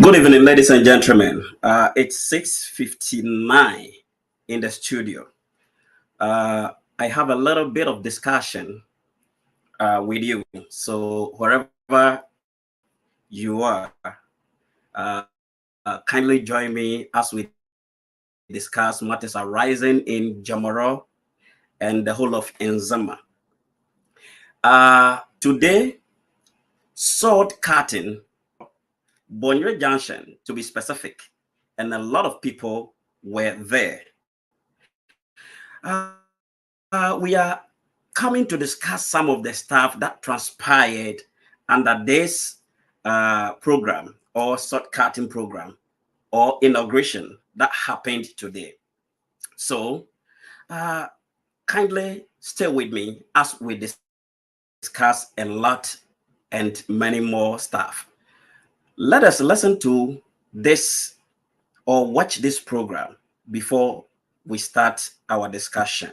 Good evening, ladies and gentlemen. It's 6:59 in the studio. I have a little bit of discussion with you. So wherever you are, kindly join me as we discuss matters arising in JOMORO and the whole of Nzema. Today, sword cutting, Bonyo Junction, to be specific, and a lot of people were there. We are coming to discuss some of the stuff that transpired under this program or sword cutting program or inauguration that happened today. So kindly stay with me as we discuss a lot and many more stuff. Let us listen to this or watch this program before we start our discussion.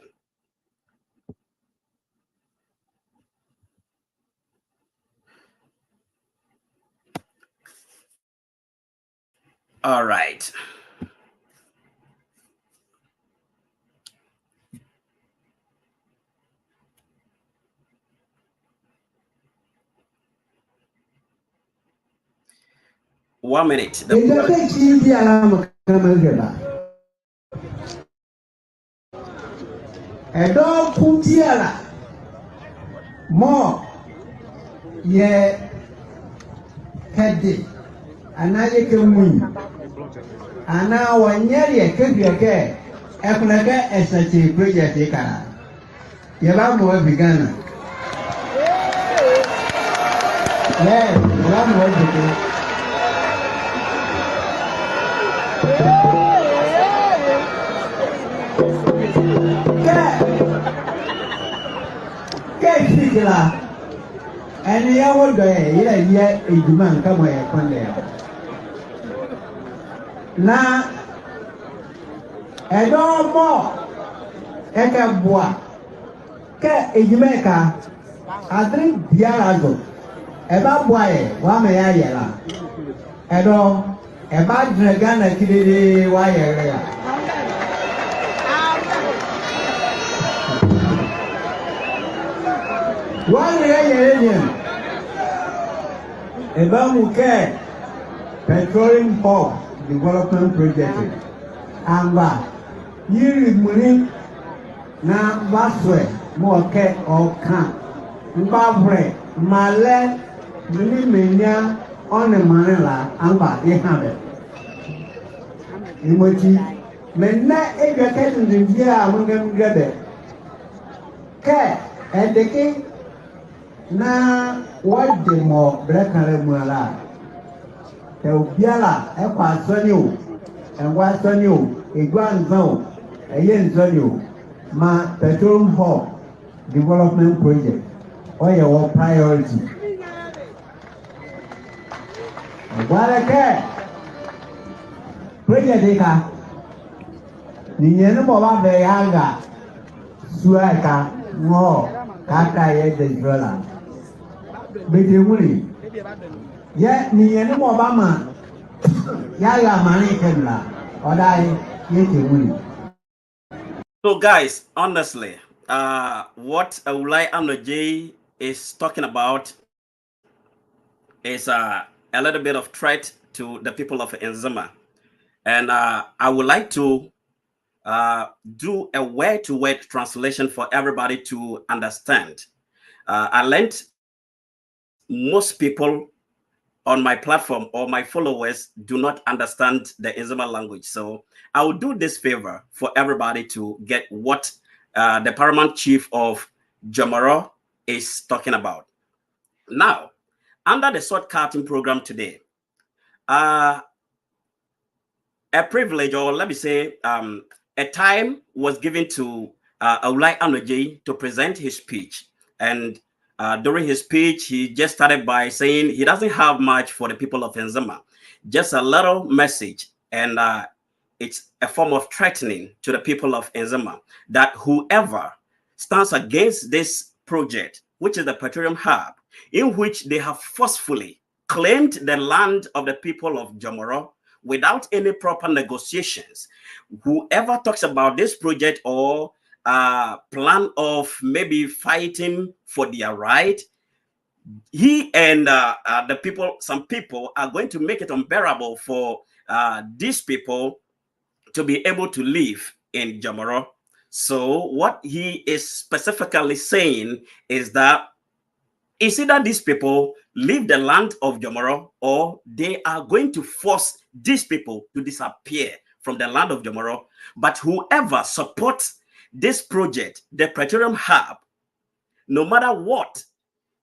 All right. One minute. Edo kutiala mo ye kedi anaye kemuni ana wanyeri kebiake ekunake esachi project kara ye ba mo bigana le ba mo bigana and ya would go a demand come away upon there. Now, a door more Eka bois, a Jamaica, I drink Diarago, a bad boy, one may I yell. A door, a bad dragon, a kiddy wire. One Indian about Muke Petroleum Hub Development Project. Amba, you money now Baswe, Moke or Camp, Mbabre, Male, Mania on the Manila, Amba, they have it. Emoji, Mena educated in the year among them together. Care and the king. Na what the more black and mala. The Biala, a part on you, and what's on you, a grand zone, a yen on you, my petroleum hub development project, or your priority. What I care. Project Deka, the Yenoma de Yaga, Suaka, no, Kaka yet the dollar. Yeah, ni mo Obama. Yala money kemla. Odai yeti. So guys, honestly, what AWULAE is talking about is a little bit of threat to the people of Nzema. And I would like to do a word-to-word translation for everybody to understand. I learned most people on my platform or my followers do not understand the Nzema language. So I will do this favor for everybody to get what the paramount chief of JOMORO is talking about. Now, under the sword cutting program today, a privilege, or let me say, a time was given to ADJAYE to present his speech. And during his speech, he just started by saying he doesn't have much for the people of Nzema, just a little message. And it's a form of threatening to the people of Nzema that whoever stands against this project, which is the petroleum hub, in which they have forcefully claimed the land of the people of JOMORO without any proper negotiations. Whoever talks about this project or plan of maybe fighting for their right, he and the people, some people are going to make it unbearable for these people to be able to live in JOMORO. So what he is specifically saying is that it's either these people leave the land of JOMORO or they are going to force these people to disappear from the land of JOMORO. But whoever supports this project, the Petroleum Hub, no matter what,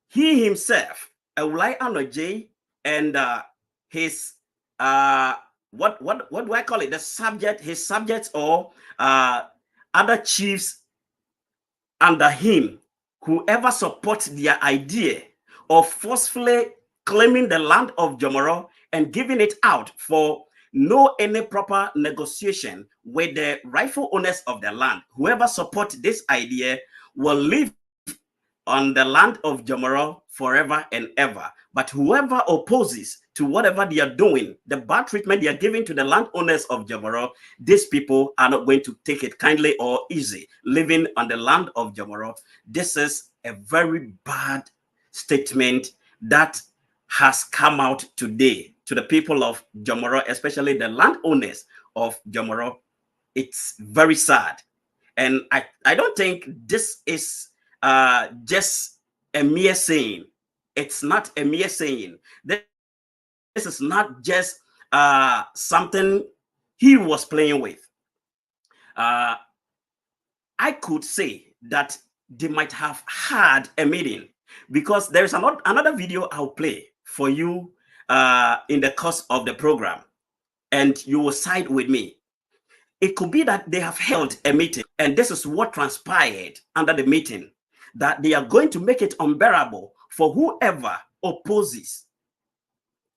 he himself, AWULAE ANNOR, and his what do I call it? The subject, his subjects or other chiefs under him, whoever supports their idea of forcefully claiming the land of JOMORO and giving it out for no any proper negotiation with the rightful owners of the land, whoever supports this idea will live on the land of JOMORO forever and ever. But whoever opposes to whatever they are doing, the bad treatment they are giving to the landowners of JOMORO, these people are not going to take it kindly or easy living on the land of JOMORO. This is a very bad statement that has come out today to the people of JOMORO, especially the landowners of JOMORO. It's very sad. And I don't think this is just a mere saying. It's not a mere saying. This is not just something he was playing with. I could say that they might have had a meeting, because there is another video I'll play for you in the course of the program, and you will side with me. It could be that they have held a meeting, and this is what transpired under the meeting, that they are going to make it unbearable for whoever opposes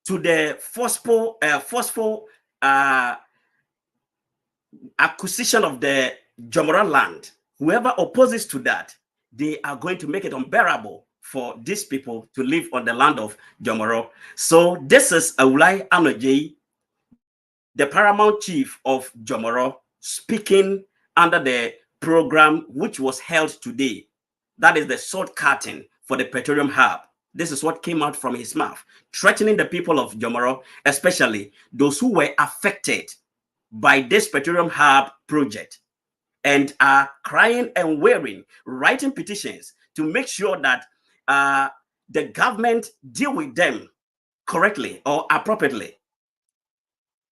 to the forceful acquisition of the JOMORO land. Whoever opposes to that, they are going to make it unbearable for these people to live on the land of JOMORO. So this is AWULAE ANNOR, the paramount chief of JOMORO, speaking under the program which was held today. That is the sword curtain for the Petroleum Hub. This is what came out from his mouth, threatening the people of JOMORO, especially those who were affected by this Petroleum Hub project, and are crying and wailing, writing petitions to make sure that the government deal with them correctly or appropriately.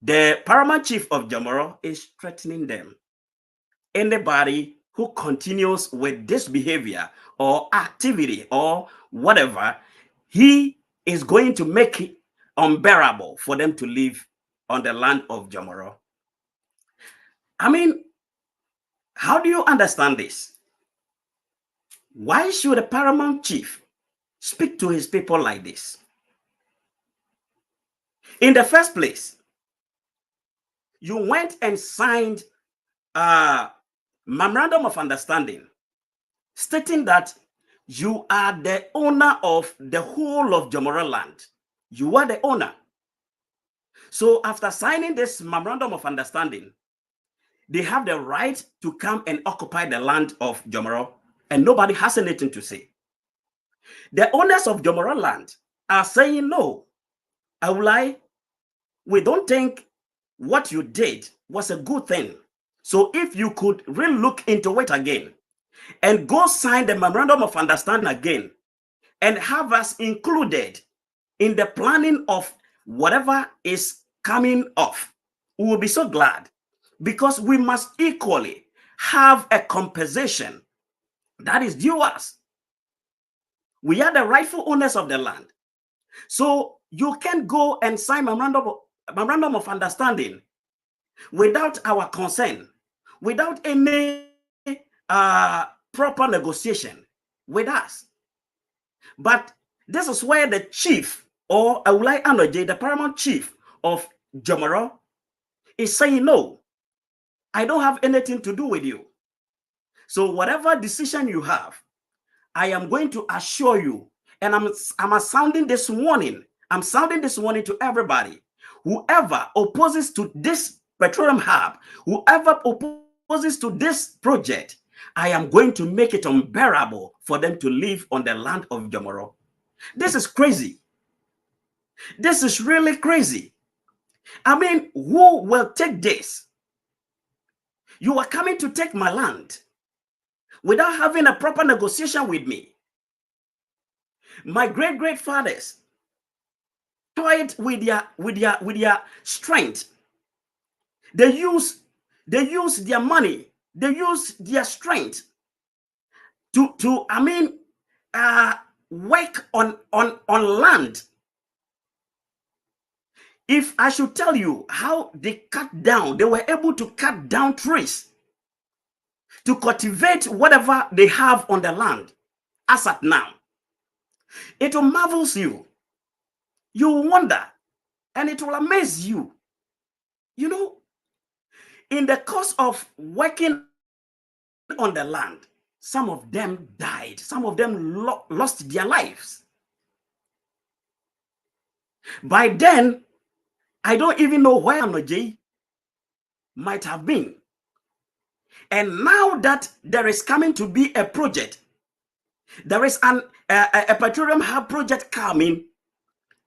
The paramount chief of JOMORO is threatening them. Anybody who continues with this behavior or activity or whatever, he is going to make it unbearable for them to live on the land of JOMORO. I mean, how do you understand this? Why should a paramount chief speak to his people like this? In the first place, you went and signed a memorandum of understanding stating that you are the owner of the whole of JOMORO land. You are the owner. So after signing this memorandum of understanding, they have the right to come and occupy the land of JOMORO, and nobody has anything to say. The owners of JOMORO land are saying, no, AWULAE, we don't think what you did was a good thing. So if you could really look into it again and go sign the memorandum of understanding again and have us included in the planning of whatever is coming off, we will be so glad, because we must equally have a compensation that is due us. We are the rightful owners of the land. So you can go and sign memorandum of understanding without our consent, without any proper negotiation with us. But this is where the chief, or AWULAE ANNOR, the paramount chief of JOMORO, is saying, no, I don't have anything to do with you. So whatever decision you have, I am going to assure you, and I'm sounding this warning I'm sounding this warning to everybody. Whoever opposes to this petroleum hub, whoever opposes to this project, I am going to make it unbearable for them to live on the land of JOMORO. This is crazy. This is really crazy. I mean, who will take this? You are coming to take my land without having a proper negotiation with me. My great-grandfathers toyed with their strength. They use their money. They use their strength to work on land. If I should tell you how they were able to cut down trees to cultivate whatever they have on the land as at now, it will marvel you. You will wonder, and it will amaze you. You know, in the course of working on the land, some of them died. Some of them lost their lives. By then, I don't even know where ADJAYE might have been. And now that there is coming to be a project, there is a petroleum hub project coming,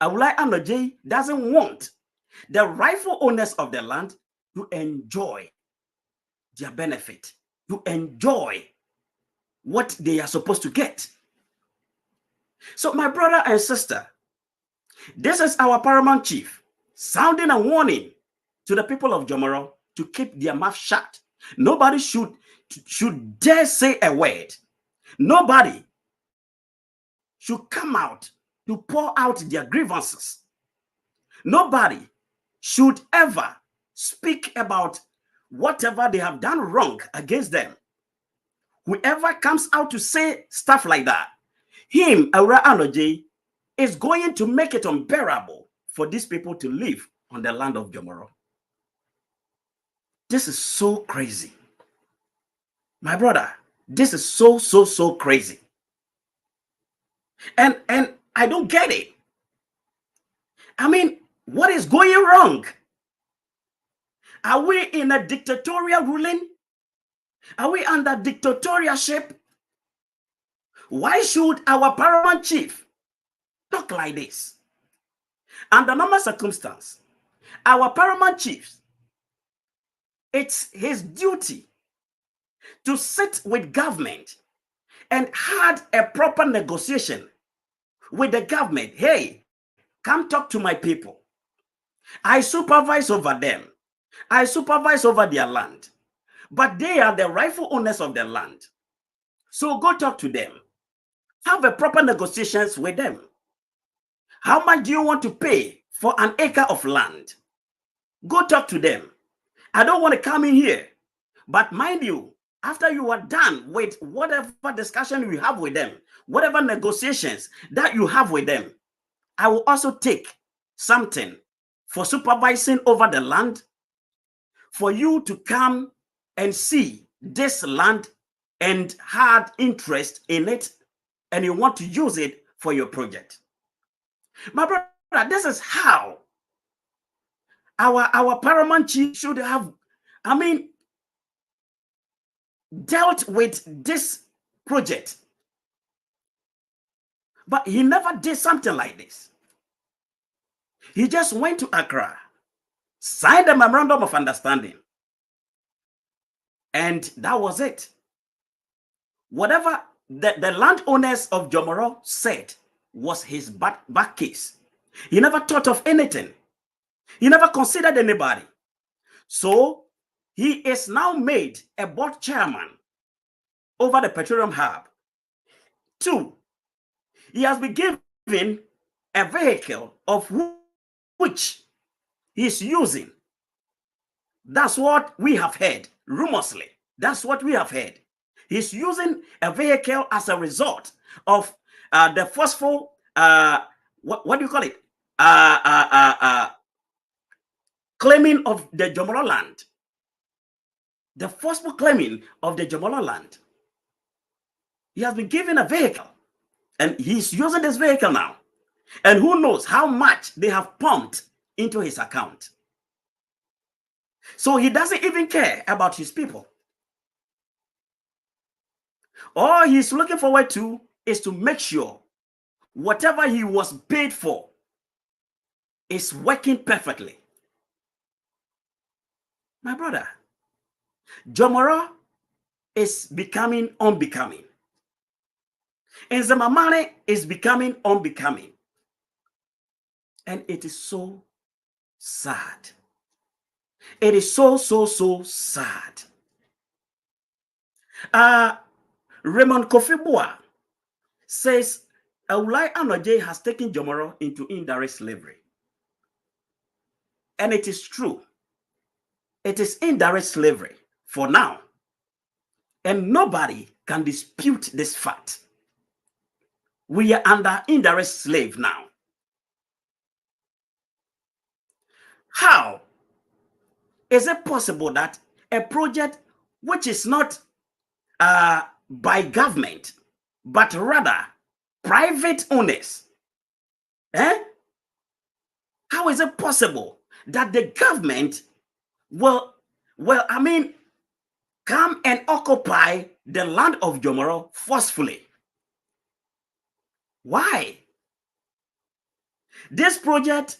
ADJAYE doesn't want the rightful owners of the land to enjoy their benefit, to enjoy what they are supposed to get. So my brother and sister, this is our paramount chief sounding a warning to the people of JOMORO to keep their mouth shut. Nobody should dare say a word. Nobody should come out to pour out their grievances. Nobody should ever speak about whatever they have done wrong against them. Whoever comes out to say stuff like that, him, ADJAYE, is going to make it unbearable for these people to live on the land of JOMORO. This is so crazy. My brother, this is so crazy. And I don't get it. I mean, what is going wrong? Are we in a dictatorial ruling? Are we under dictatorship? Why should our paramount chief talk like this? Under normal circumstance, our paramount chief, it's his duty to sit with government and had a proper negotiation with the government. Hey, come talk to my people. I supervise over them. I supervise over their land. But they are the rightful owners of the land. So go talk to them. Have a proper negotiations with them. How much do you want to pay for an acre of land? Go talk to them. I don't want to come in here. But mind you, after you are done with whatever discussion you have with them, whatever negotiations that you have with them, I will also take something for supervising over the land, for you to come and see this land and had interest in it, and you want to use it for your project. My brother, this is how our paramount chief should have, dealt with this project. But he never did something like this. He just went to Accra, signed a memorandum of understanding, and that was it. Whatever the landowners of JOMORO said was his back case. He never thought of anything. He never considered anybody. So he is now made a board chairman over the petroleum hub. 2, he has been given a vehicle of which he is using. That's what we have heard, rumorsly. That's what we have heard. He's using a vehicle as a result of the forceful, what do you call it? Claiming of the JOMORO land. The forceful claiming of the JOMORO land. He has been given a vehicle, and he's using this vehicle now And who knows how much they have pumped into his account. So he doesn't even care about his people. All he's looking forward to is to make sure whatever he was paid for is working perfectly. My brother, JOMORO is becoming unbecoming. Nzema is becoming unbecoming. And it is so sad. It is so sad. Raymond Kofibua says AWULAE ANNOR has taken JOMORO into indirect slavery. And it is true. It is indirect slavery for now. And nobody can dispute this fact. We are under indirect slave now. How is it possible that a project which is not by government, but rather private owners, how is it possible that the government will come and occupy the land of JOMORO forcefully? Why? This project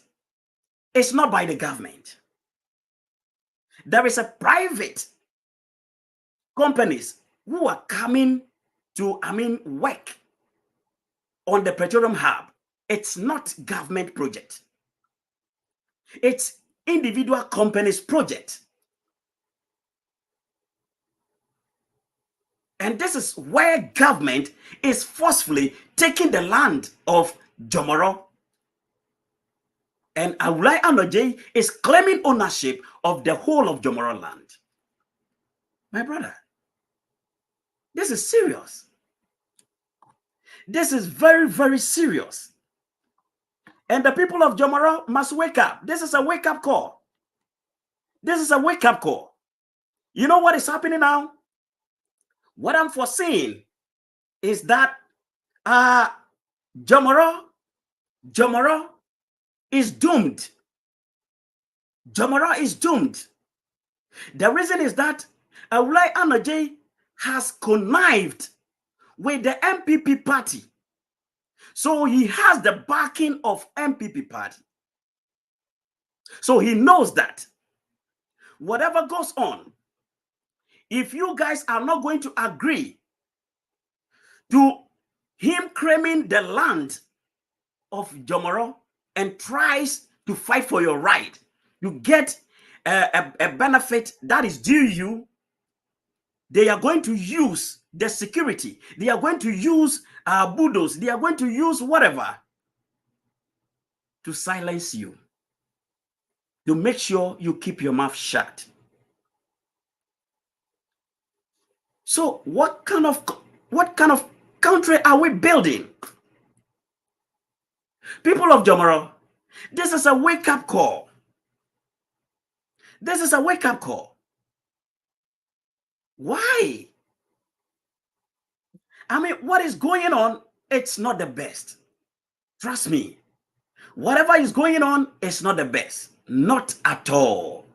is not by the government. There is a private companies who are coming to work on the petroleum hub. It's not government project. It's individual companies project. And this is where government is forcefully taking the land of JOMORO. And AWULAE ANNOR is claiming ownership of the whole of JOMORO land. My brother, this is serious. This is very serious. And the people of JOMORO must wake up. This is a wake-up call. This is a wake-up call. You know what is happening now? What I'm foreseeing is that JOMORO is doomed. JOMORO is doomed. The reason is that AWULAE ANNOR has connived with the MPP party. So he has the backing of MPP party. So he knows that whatever goes on, if you guys are not going to agree to him claiming the land of JOMORO and tries to fight for your right, you get a benefit that is due you. They are going to use the security. They are going to use bulldozers. They are going to use whatever to silence you, to make sure you keep your mouth shut. So what kind of country are we building? People of JOMORO, this is a wake-up call. This is a wake-up call. Why? What is going on, it's not the best. Trust me. Whatever is going on, it's not the best. Not at all.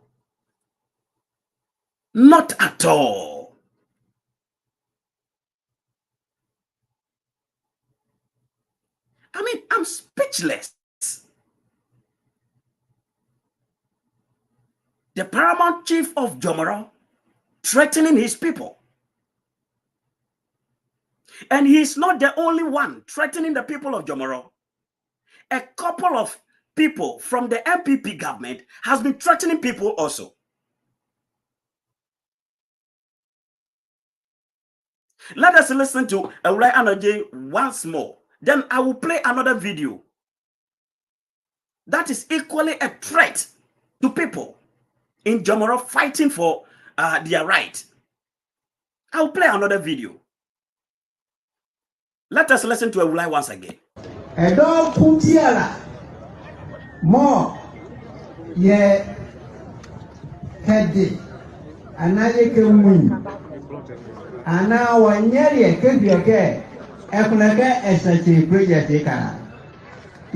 Not at all. I'm speechless. The paramount chief of JOMORO threatening his people. And he's not the only one threatening the people of JOMORO. A couple of people from the MPP government has been threatening people also. Let us listen to AWULAE ANNOR once more. Then I will play another video that is equally a threat to people in JOMORO fighting for their right. I will play another video. Let us listen to AWULAE once again. Edo Putiala more ye hedi anaye kemun ana wanyeri kebioke ekunake esachi project kara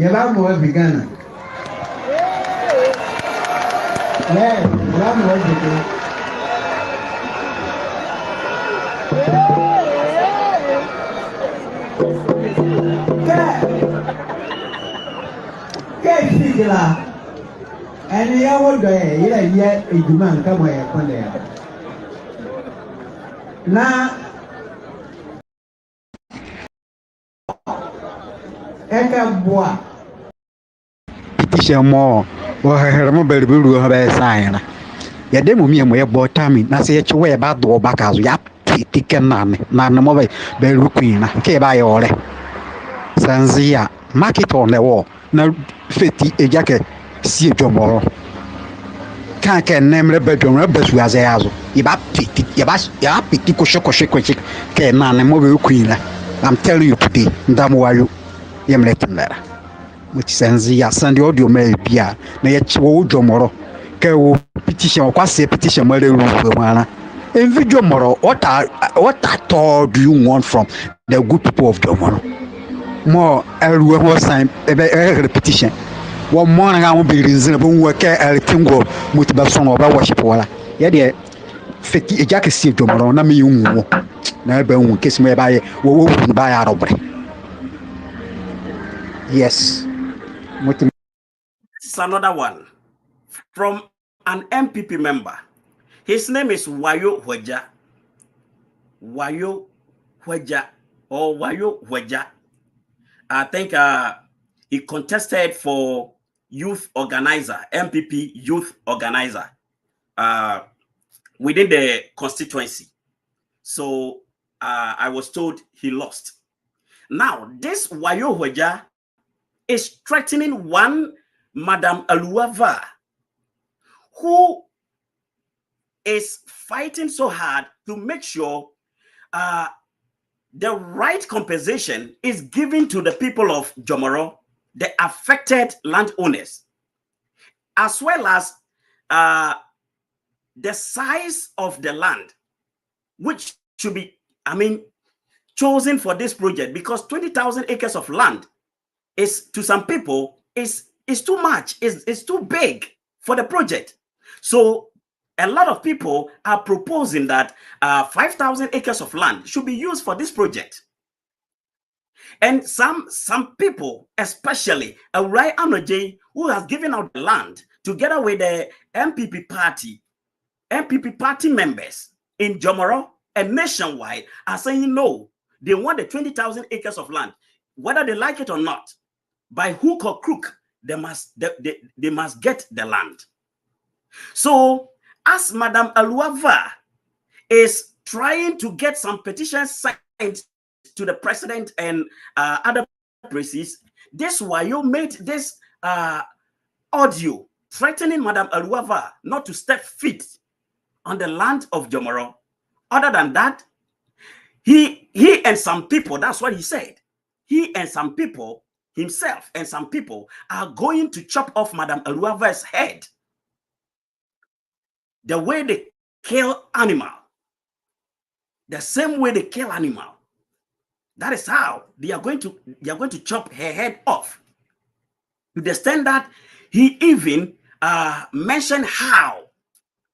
Yaba mo Ghana. Yeah, yaba mo Ghana. Sigla and ya would yet a demand come away upon there. Now, Eka Bois. Petition more or her mobile will have a sign. Ya demo me and we have bought time. Now say it's way about the back as yap, ticket none mobile, bell queen, K by all. Sanzia, mark it on the wall. Now, 50 a jacket, see JOMORO. Can't name the bedroom, rebels was a yazo. Yabas, Pico Shoko, can man, mobile queen. I'm telling you today, damn why you am letting there. Which Sanzia, send the audio may be a JOMORO. Go petition or quasi petition, mother, and JOMORO, what at all do you want from the good people of JOMORO? More every time a repetition. One morning I will be reasonable work at Tingo, motivation or worship. Yet, 50 a jacket see tomorrow, no me you never kiss me by a robbery. Yes. This is another one from an MPP member. His name is Wayo Hweja. Wayo Hweja or Wayo Hweja. I think he contested for youth organizer, MPP youth organizer, within the constituency. So I was told he lost. Now, this Wayo Hweja is threatening one Madam Aluava, who is fighting so hard to make sure the right compensation is given to the people of JOMORO, the affected landowners, as well as the size of the land, which should be, chosen for this project, because 20,000 acres of land is, to some people, is too much, is too big for the project. So a lot of people are proposing that 5,000 acres of land should be used for this project. And some people, especially ADJAYE, who has given out the land together with the MPP party members in JOMORO and nationwide, are saying no, they want the 20,000 acres of land, whether they like it or not. By hook or crook, they must get the land. So, as Madam Aluava is trying to get some petitions signed to the president and other places, this Wayo made this audio threatening Madam Aluava not to step feet on the land of JOMORO. Other than that, he and some people, that's what he said, he and some people, himself and some people, are going to chop off Madam Aluava's head. The way they kill animal, the same way they kill animal, that is how they are going to chop her head off. To the extent that he even mentioned how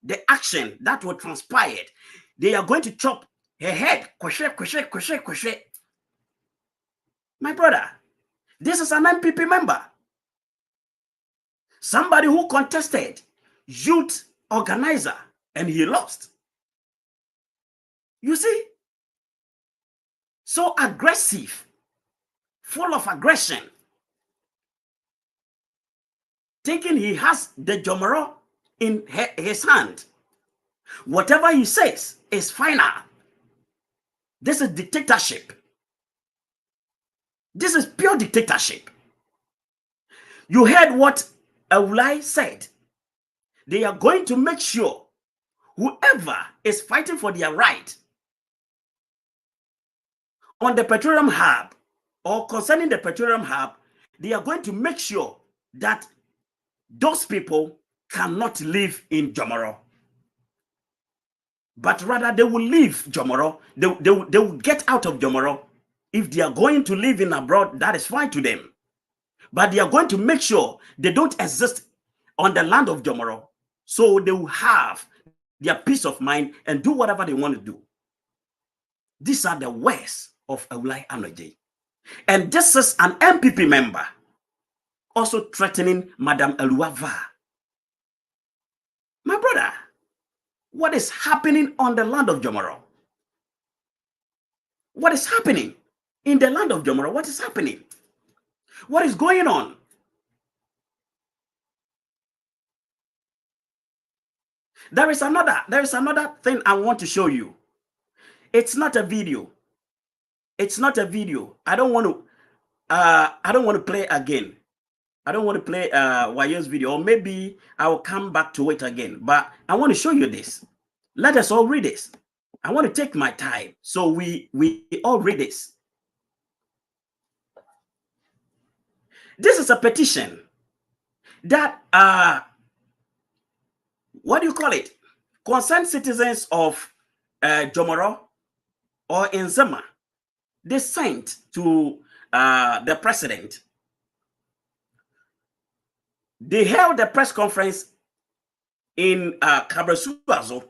the action that was transpired, they are going to chop her head. My brother, this is an MPP member, somebody who contested youth organizer, and he lost. You see, so aggressive, full of aggression, thinking he has the JOMORO in his hand. Whatever he says is final. This is dictatorship. This is pure dictatorship. You heard what AWULAE said. They are going to make sure whoever is fighting for their right on the petroleum hub or concerning the petroleum hub, they are going to make sure that those people cannot live in JOMORO, but rather they will leave JOMORO. They will get out of JOMORO. If they are going to live in abroad, that is fine to them. but they are going to make sure they don't exist on the land of Jomoro, so they will have their peace of mind and do whatever they want to do. These are the words of AWULAE ANNOR. And this is an MPP member also threatening Madam Eluava. My brother, what is happening on the land of Jomoro? What is happening in the land of Jomoro? What is happening? What is going on? There is another thing I want to show you. It's not a video. It's not a video. I don't want to play again. I don't want to play Wayo's video, or maybe I will come back to it again. But I want to show you this. Let us all read this. I want to take my time so we all read this. This is a petition that what do you call it? Concerned citizens of Jomoro or Nzema. They sent to the president. They held a press conference in Cabresuazo.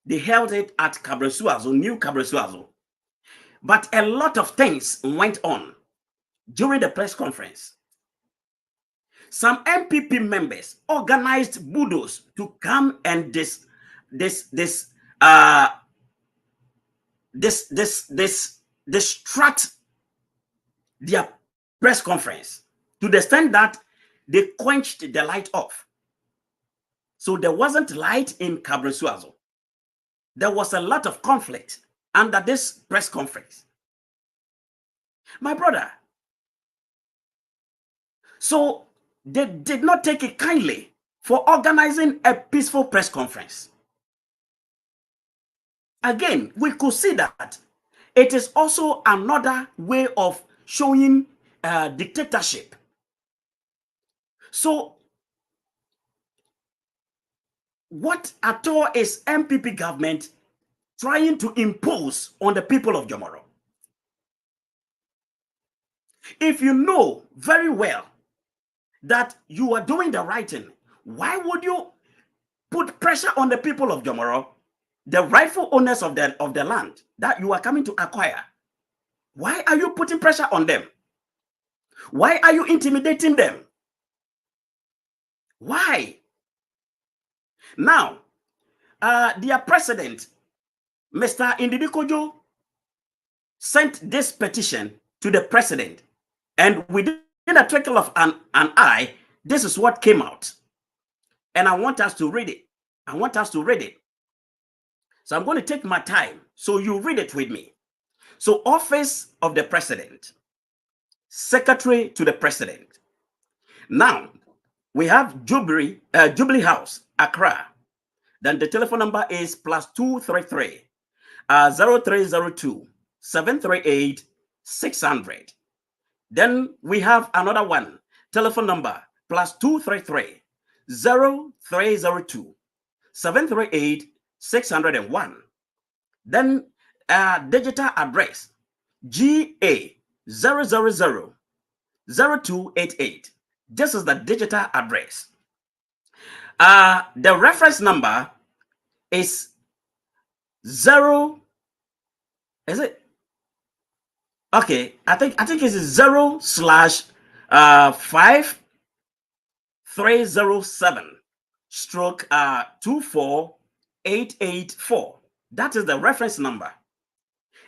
They held it at Cabresuazo, New Cabresuazo. But a lot of things went on during the press conference. Some MPP members organized bulldogs to come and distract their press conference to the extent that they quenched the light off. So there wasn't light in Cabresuazo. There was a lot of conflict under this press conference. My brother, so they did not take it kindly for organizing a peaceful press conference. Again, we could see that it is also another way of showing dictatorship. So, what at all is MPP government trying to impose on the people of Jomoro? If you know very well that you are doing the right thing, why would you put pressure on the people of Jomoro, the rightful owners of the land that you are coming to acquire? Why are you putting pressure on them? Why are you intimidating them? Why? Now, their president, Mr. Ndidikojo, sent this petition to the president, and within a twinkle of an eye, this is what came out. And I want us to read it. I want us to read it. So I'm going to take my time, so you read it with me. So, Office of the President, Secretary to the President. Now, we have Jubilee House, Accra. Then the telephone number is +233 0302 738 600. Then we have another one, telephone number +233 0302 738 601. Then digital address GA 000 0288. This is the digital address. The reference number is 0. Is it? Okay, I think it's 0/5307 stroke 24884. That is the reference number.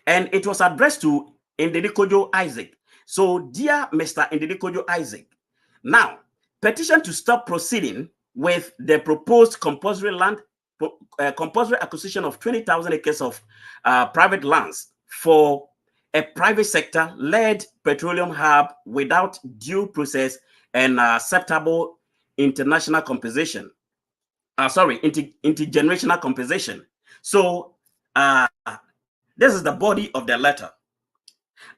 And it was addressed to Ndidikojo Isaac. So, dear Mr. Ndidikojo Isaac, now, petition to stop proceeding with the proposed compulsory acquisition of 20,000 acres of private lands for a private sector-led petroleum hub without due process and acceptable international compensation. Intergenerational compensation. So, this is the body of the letter.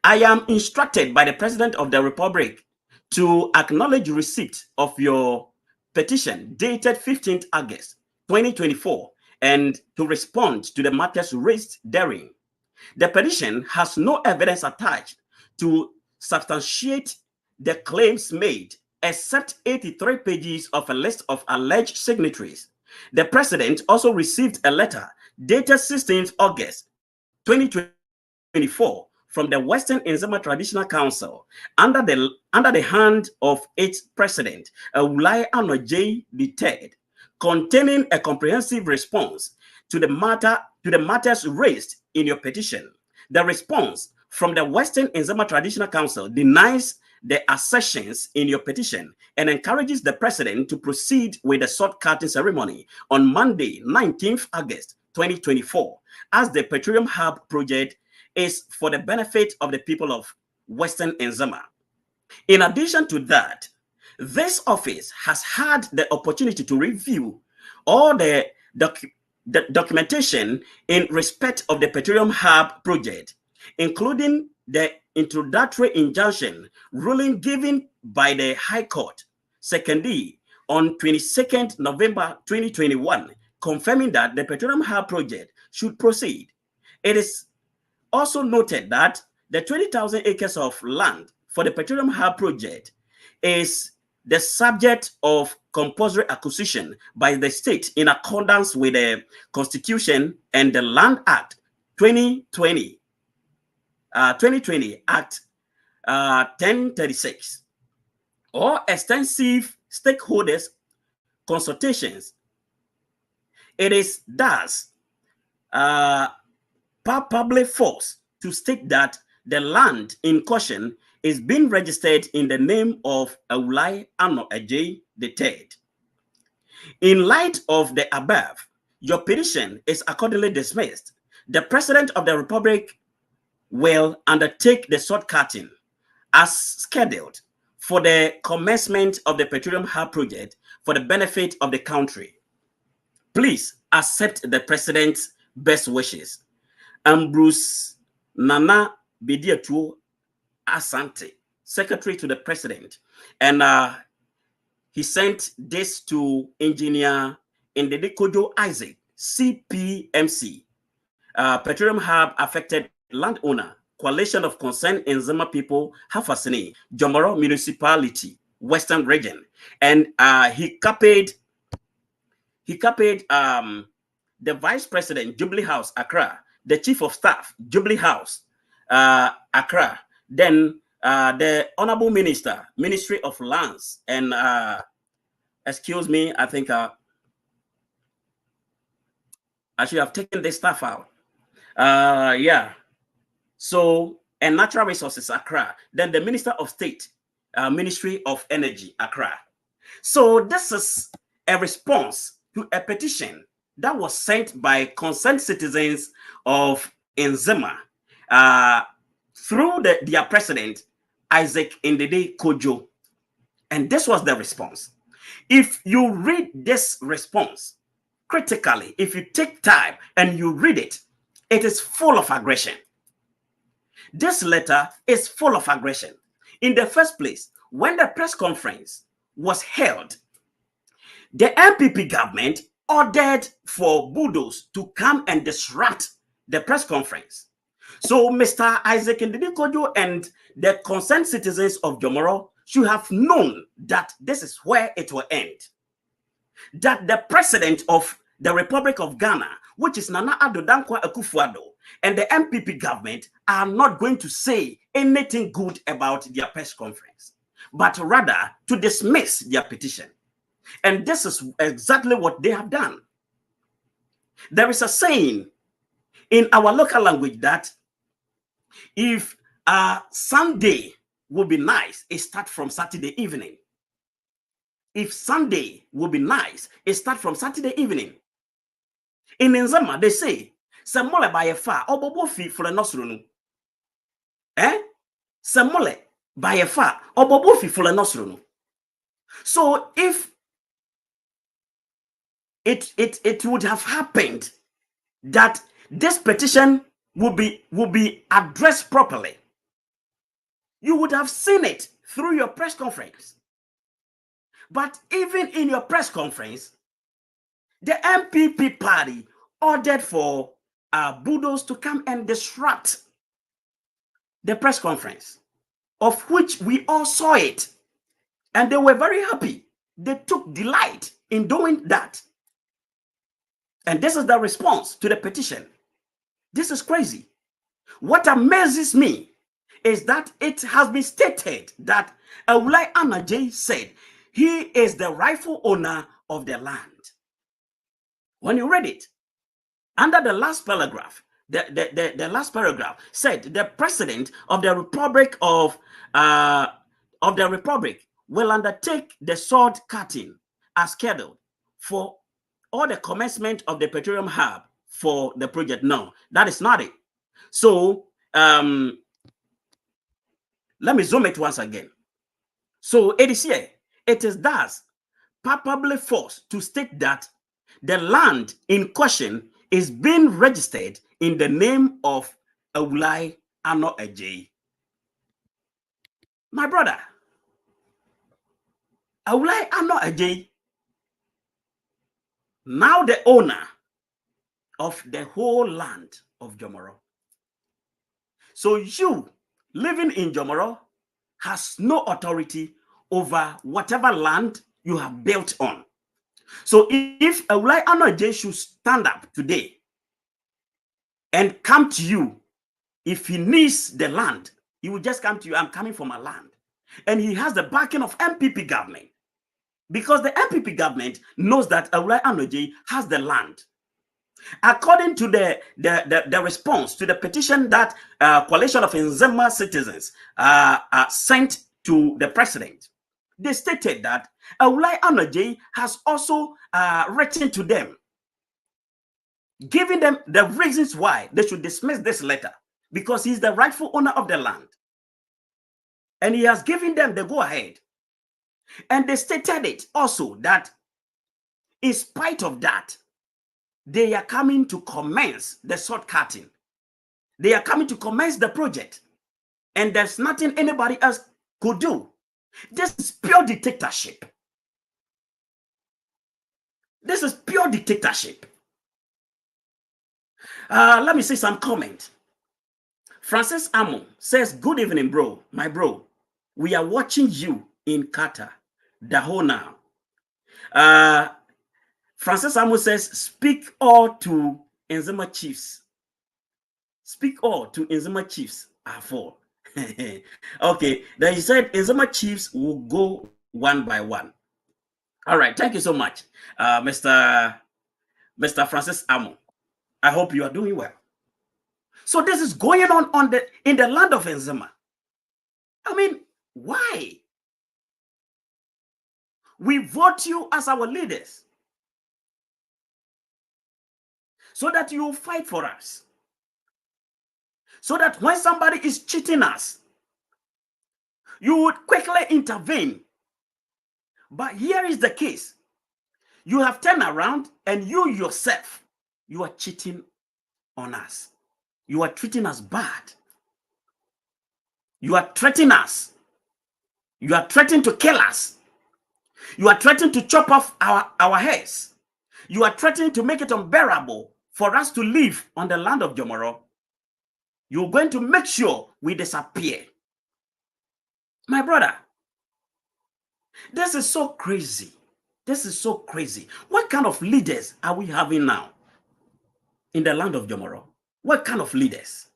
I am instructed by the President of the Republic to acknowledge receipt of your petition dated 15th August 2024 and to respond to the matters raised therein. The petition has no evidence attached to substantiate the claims made, except 83 pages of a list of alleged signatories. The president also received a letter dated 16th August 2024 from the Western Nzema Traditional Council under the hand of its president, AWULAE ANNOR III, containing a comprehensive response to the matters raised in your petition. The response from the Western Nzema Traditional Council denies the assertions in your petition and encourages the president to proceed with the sword cutting ceremony on Monday, 19th August 2024, as the Petroleum Hub project is for the benefit of the people of Western Nzema. In addition to that, this office has had the opportunity to review all the documentation in respect of the Petroleum Hub project, including the introductory injunction ruling given by the High Court, secondly, on 22nd November 2021, confirming that the Petroleum Hub project should proceed. It is also noted that the 20,000 acres of land for the Petroleum Hub project is the subject of compulsory acquisition by the state in accordance with the Constitution and the Land Act 2020 Act 1036, or extensive stakeholders consultations. It is thus palpably false to state that the land in question is being registered in the name of AWULAE ANNOR III. In light of the above, your petition is accordingly dismissed. The President of the Republic will undertake the sword cutting as scheduled for the commencement of the Petroleum Hub project for the benefit of the country. Please accept the President's best wishes. Ambrose Nana Bediatuo Asante, Secretary to the President. And he sent this to Engineer Ndedikojo Isaac, CPMC, Petroleum Hub Affected Landowner, Coalition of Concerned Nzema People, Hafasini, Jomoro Municipality, Western Region. And he copied the Vice President, Jubilee House, Accra, the Chief of Staff, Jubilee House, Accra, then the Honorable Minister, Ministry of Lands, and excuse me, I think I should have taken this stuff out. Yeah. So, and Natural Resources, Accra, then the Minister of State, Ministry of Energy, Accra. So this is a response to a petition that was sent by concerned citizens of Nzema through their president, Isaac Ndedikojo. And this was the response. If you read this response critically, if you take time and you read it, it is full of aggression. This letter is full of aggression. In the first place, when the press conference was held, the MPP government ordered for bulldozers to come and disrupt the press conference. So Mr. Isaac Ndedikojo and the concerned citizens of Jomoro should have known that this is where it will end. That the president of the Republic of Ghana, which is Nana Addo Dankwa Akufo-Addo, and the MPP government are not going to say anything good about their press conference, but rather to dismiss their petition. And this is exactly what they have done. There is a saying in our local language that if Sunday would be nice, it starts from Saturday evening. If Sunday would be nice, it starts from Saturday evening. In Nzema, they say, Samole by a far, obobo fi for a nosrunu. Samole by a far, obobo fi for a nosrunu. So if it would have happened that this petition would be addressed properly, you would have seen it through your press conference. But even in your press conference, the MPP party ordered for bulldozers to come and disrupt the press conference. of which we all saw it. And they were very happy. They took delight in doing that. And this is the response to the petition. This is crazy. What amazes me is that it has been stated that AWULAE ADJAYE said he is the rightful owner of the land. When you read it, under the last paragraph, the last paragraph said the president of the Republic will undertake the sword cutting as scheduled for all the commencement of the petroleum hub for the project. No, that is not it. So let me zoom it once again. So it is here. It is thus palpably forced to state that the land in question is being registered in the name of AWULAE ADJAYE. My brother, AWULAE ADJAYE, now the owner of the whole land of JOMORO. So you living in JOMORO has no authority over whatever land you have built on. So if AWULAE ADJAYE should stand up today and come to you, if he needs the land, he will just come to you, I'm coming for my land. And he has the backing of MPP government, because the MPP government knows that AWULAE ADJAYE has the land. According to the response to the petition that coalition of Nzema citizens sent to the president, they stated that AWULAE ADJAYE has also written to them, giving them the reasons why they should dismiss this letter, because he's the rightful owner of the land. And he has given them the go-ahead. And they stated it also that in spite of that, they are coming to commence the sword cutting. They are coming to commence the project. And there's nothing anybody else could do. This is pure dictatorship. This is pure dictatorship. Let me see some comment. Francis Amo says, good evening, bro. My bro, we are watching you in Qatar the whole now. Francis Amo says, speak all to Nzema chiefs. Speak all to Nzema chiefs are for. Okay, then he said Nzema chiefs will go one by one. All right, thank you so much, Mr. Francis Amo. I hope you are doing well. So this is going on in the land of Nzema. I mean, why? We vote you as our leaders so that you fight for us. So that when somebody is cheating us, you would quickly intervene. But here is the case. You have turned around and you yourself, you are cheating on us. You are treating us bad. You are threatening us. You are threatening to kill us. You are threatening to chop off our heads. You are threatening to make it unbearable for us to live on the land of JOMORO. You're going to make sure we disappear. My brother, this is so crazy. This is so crazy. What kind of leaders are we having now in the land of JOMORO? What kind of leaders?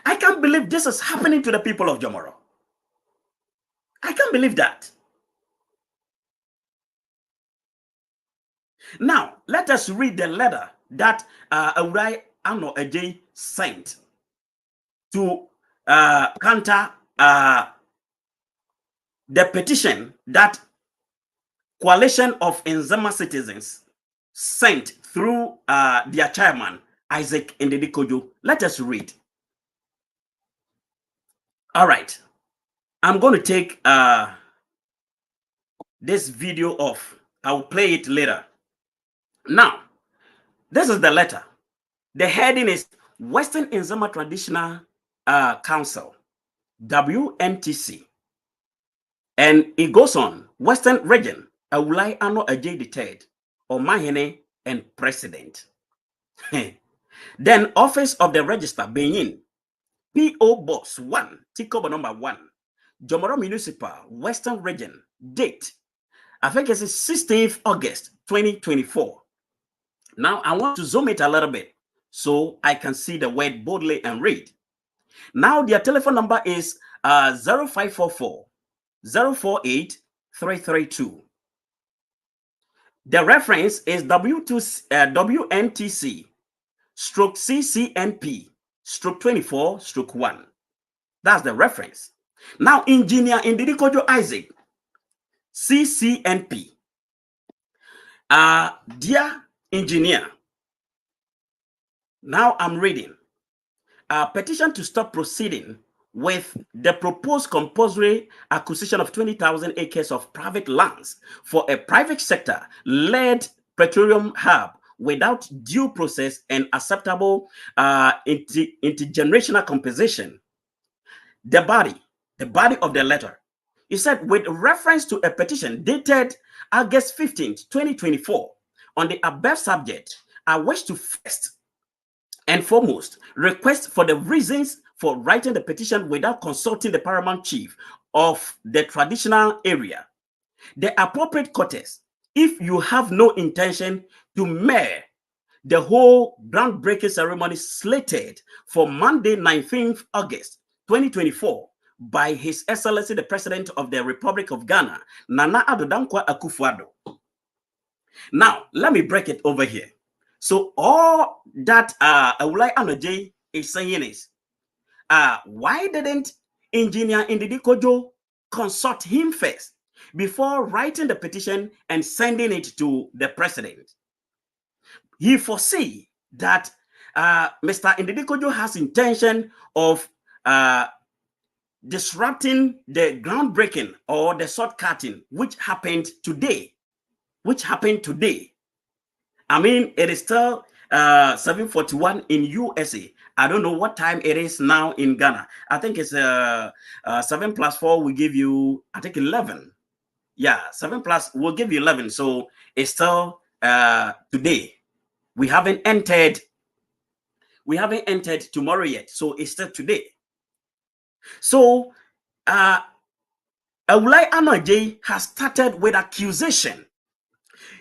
I can't believe this is happening to the people of JOMORO. I can't believe that. Now, let us read the letter that AWULAE ADJAYE sent to counter the petition that coalition of Nzema citizens sent through their chairman, Isaac Ndedikojo. Let us read. All right. I'm going to take this video off. I will play it later. Now, this is the letter. The heading is Western Nzema Traditional Council, WNTC. And it goes on, Western Region, AWULAE ADJAYE III, Omahene and President. Then Office of the Register, Benin, P.O. Box 1, Tikobo number 1, Jomoro Municipal, Western Region, date, I think it's the 16th August, 2024. Now, I want to zoom it a little bit so I can see the word boldly and read. Now, their telephone number is 0544 048 332. The reference is WNTC stroke CCNP stroke 24 stroke 1. That's the reference. Now, Engineer Ndidikojo Isaac, CCNP. Dear engineer, now I'm reading. Petition to stop proceeding with the proposed compulsory acquisition of 20,000 acres of private lands for a private sector-led petroleum hub without due process and acceptable intergenerational compensation. The body of the letter, it said, with reference to a petition dated August 15th, 2024, on the above subject, I wish to first and foremost request for the reasons for writing the petition without consulting the paramount chief of the traditional area. The appropriate quarters, if you have no intention to mar the whole groundbreaking ceremony slated for Monday, 19th August 2024 by His Excellency the President of the Republic of Ghana, Nana Addo Dankwa Akufo-Addo. Now, let me break it over here. So all that AWULAE ANNOR is saying is, why didn't Engineer Ndidikojo consult him first before writing the petition and sending it to the president? He foresee that Mr. Ndidikojo has intention of disrupting the groundbreaking or the shortcutting which happened today. I mean, it is still 7:41 in USA. I don't know what time it is now in Ghana. I think it's 7 plus 4 will give you, I think, 11. Yeah, 7 plus will give you 11. So it's still today. We haven't entered tomorrow yet. So it's still today. So AWULAE ANNOR has started with accusation.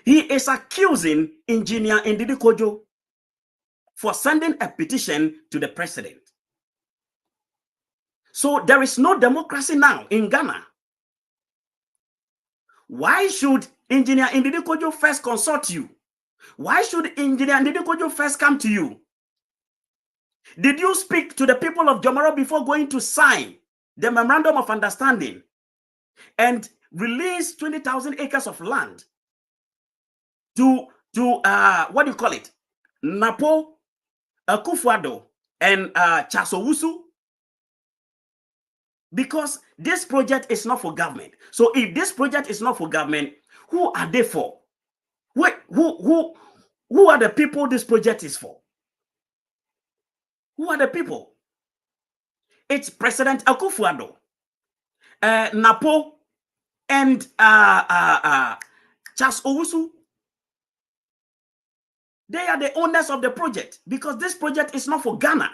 He is accusing Engineer Ndidikojo for sending a petition to the president. So there is no democracy now in Ghana. Why should Engineer Ndidikojo first consult you? Why should Engineer Ndidikojo first come to you? Did you speak to the people of JOMORO before going to sign the memorandum of understanding and release 20,000 acres of land to what do you call it? Napo, Akufo-Addo, and Chasowusu? Because this project is not for government. So if this project is not for government, who are they for? Who are the people this project is for? Who are the people? It's President Akufo-Addo, Napo, and Chasowusu. They are the owners of the project because this project is not for Ghana.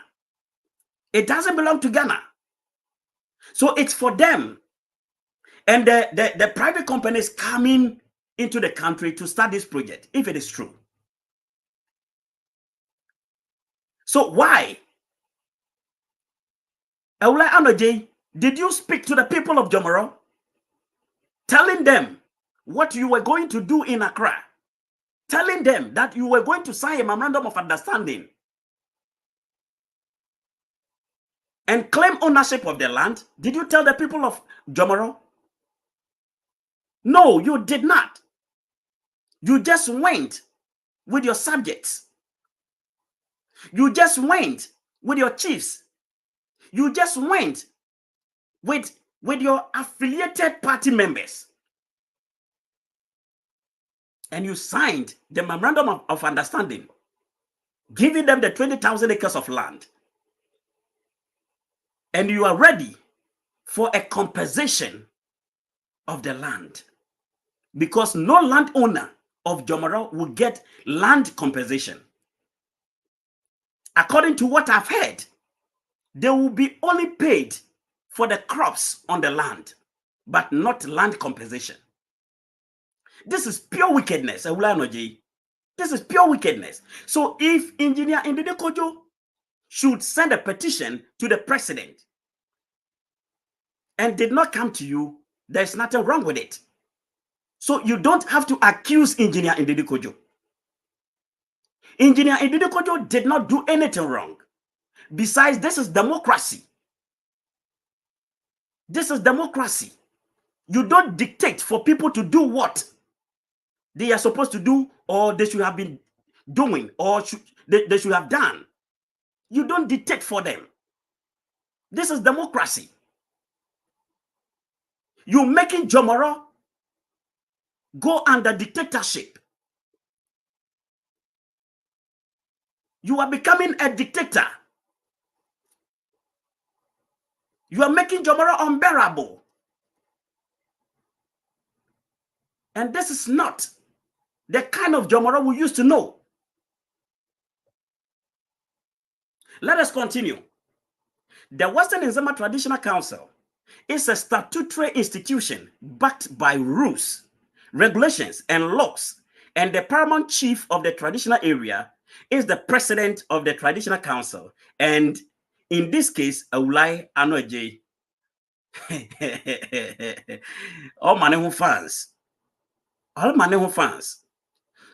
It doesn't belong to Ghana. So it's for them. And the private companies coming into the country to start this project, if it is true. So why? AWULAE ANNOR, did you speak to the people of JOMORO, telling them what you were going to do in Accra? Telling them that you were going to sign a memorandum of understanding and claim ownership of the land? Did you tell the people of JOMORO? No, you did not. You just went with your subjects. You just went with your chiefs. You just went with your affiliated party members. And you signed the memorandum of understanding, giving them the 20,000 acres of land. And you are ready for a compensation of the land. Because no landowner of JOMORO will get land compensation. According to what I've heard, they will be only paid for the crops on the land, but not land compensation. This is pure wickedness, AWULAE ANNOR. This is pure wickedness. So if Engineer Ndidi Kojo should send a petition to the president and did not come to you, there's nothing wrong with it. So you don't have to accuse Engineer Ndidi Kojo. Engineer Ndidi Kojo did not do anything wrong. Besides, this is democracy. This is democracy. You don't dictate for people to do what they are supposed to do, or they should have been doing, or they should have done. You don't dictate for them. This is democracy. You're making JOMORO go under dictatorship. You are becoming a dictator. You are making JOMORO unbearable. And this is not the kind of JOMORO we used to know. Let us continue. The Western Nzema Traditional Council is a statutory institution backed by rules, regulations, and laws, and the paramount chief of the traditional area is the president of the Traditional Council, and in this case, AWULAE ANNOR. All Manehu fans. All Manehu fans.